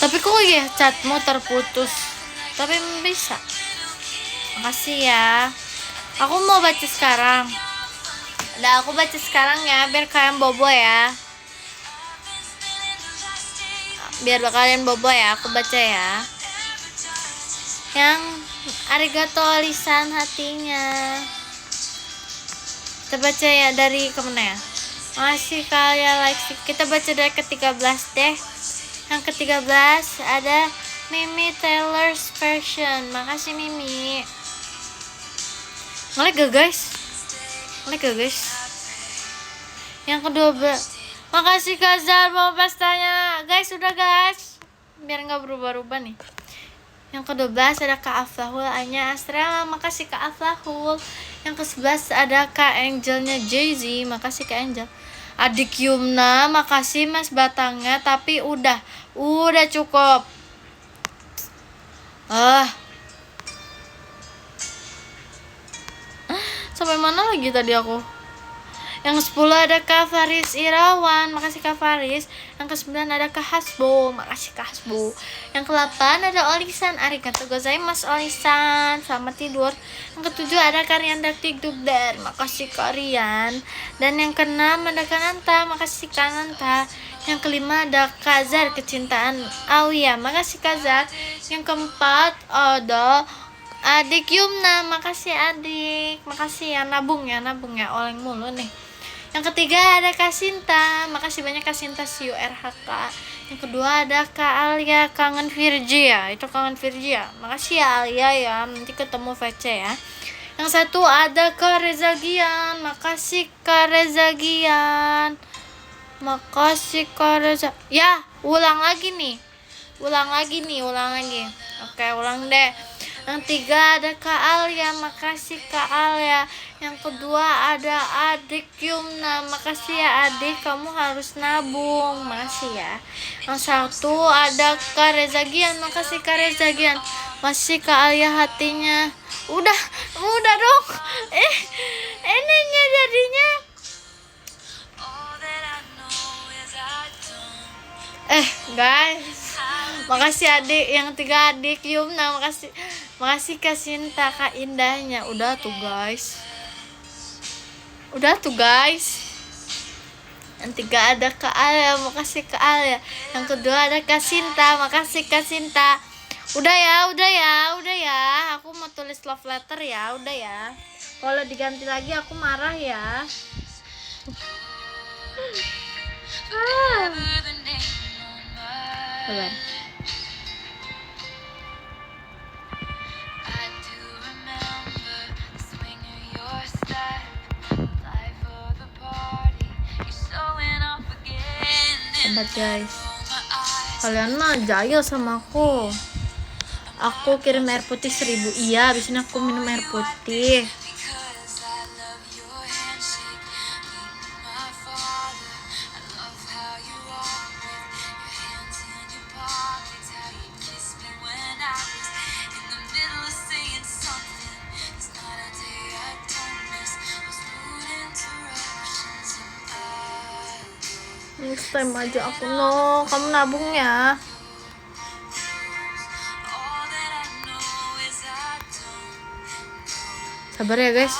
Tapi kok ya chatmu terputus? Tapi bisa. Makasih ya. Aku mau baca sekarang. Udah aku baca sekarang ya, biar kalian bobo ya. Biar kalian bobo ya, aku baca ya. Yang arigato lisan hatinya. Kita baca ya dari kemana ya? Masih kalian like. Kita baca dari ke-13 deh. Yang ke-13 ada Mimi Taylor's version. Makasih Mimi. Nge-lag gak guys? Nge-lag gak guys? Yang ke-12 makasih Kazar mau pastanya. Guys udah guys, biar gak berubah-ubah nih. Yang ke-12 ada Kak Aflahul Anya Astra. Makasih Kak Aflahul. Yang ke-11 ada Kak Angelnya Jay-Z. Makasih Kak Angel. Adik Yumna, makasih Mas Batangnya. Tapi udah cukup. Sampai mana lagi tadi aku? Yang 10 ada Kak Faris Irawan. Makasih Kak Faris. Yang ke-9 ada Kak Hasbo. Makasih Kak Hasbo. Yang ke-8 ada Olisan. Arigatou gozaimasu Olisan. Selamat tidur. Yang ke-7 ada Karian Daktik Dubder. Makasih Karian. Dan yang ke-6 ada Kananta. Makasih Kananta. Yang ke-5 ada Kazar Kecintaan Auya. Makasih Kazar. Yang ke-4 ada Adik Yumna. Makasih adik. Makasih ya, nabung ya oleng mulu nih. Yang ketiga ada Kak Sinta. Makasih banyak Kak Sinta CURHK. Yang kedua ada Kak Alia Kangen Virgi ya. Itu Kangen Virgi ya. Makasih ya Alia ya. Nanti ketemu VC ya. Yang satu ada Kak Reza Gian. Makasih Kak Reza Gian. Makasih Kak Reza. Ya, ulang lagi nih. Ulang lagi. Oke, ulang deh. Yang tiga ada Kak Alia. Makasih Kak Alia. Yang kedua ada Adik Yumna. Makasih ya adik, kamu harus nabung. Makasih ya. Yang satu ada Kak Reza Gian. Makasih Kak Reza Gian. Masih Kak Alia hatinya. Udah dong. Ininya jadinya. Guys, makasih adik. Yang tiga adik Yumna. Makasih Kak Sinta, Kak Indahnya. Udah tuh guys. Yang tiga ada Kak Alia. Makasih Kak Alia. Yang kedua ada Kak Sinta. Makasih Kak Sinta. Udah ya. Aku mau tulis love letter ya. Udah ya. Kalau diganti lagi aku marah ya. Sabar. Sabar guys. Kalian mah jahil sama aku. Aku kirim air putih 1000. Iya, abis ini aku minum air putih. Next time aja aku kamu nabung ya. Sabar ya guys.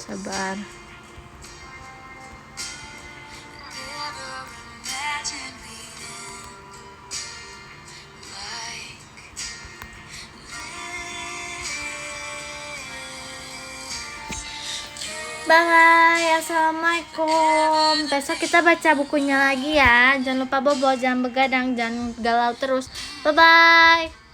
Sabar. Bye bye, assalamualaikum. Besok kita baca bukunya lagi ya. Jangan lupa bobo, jangan begadang, jangan galau terus. Bye bye.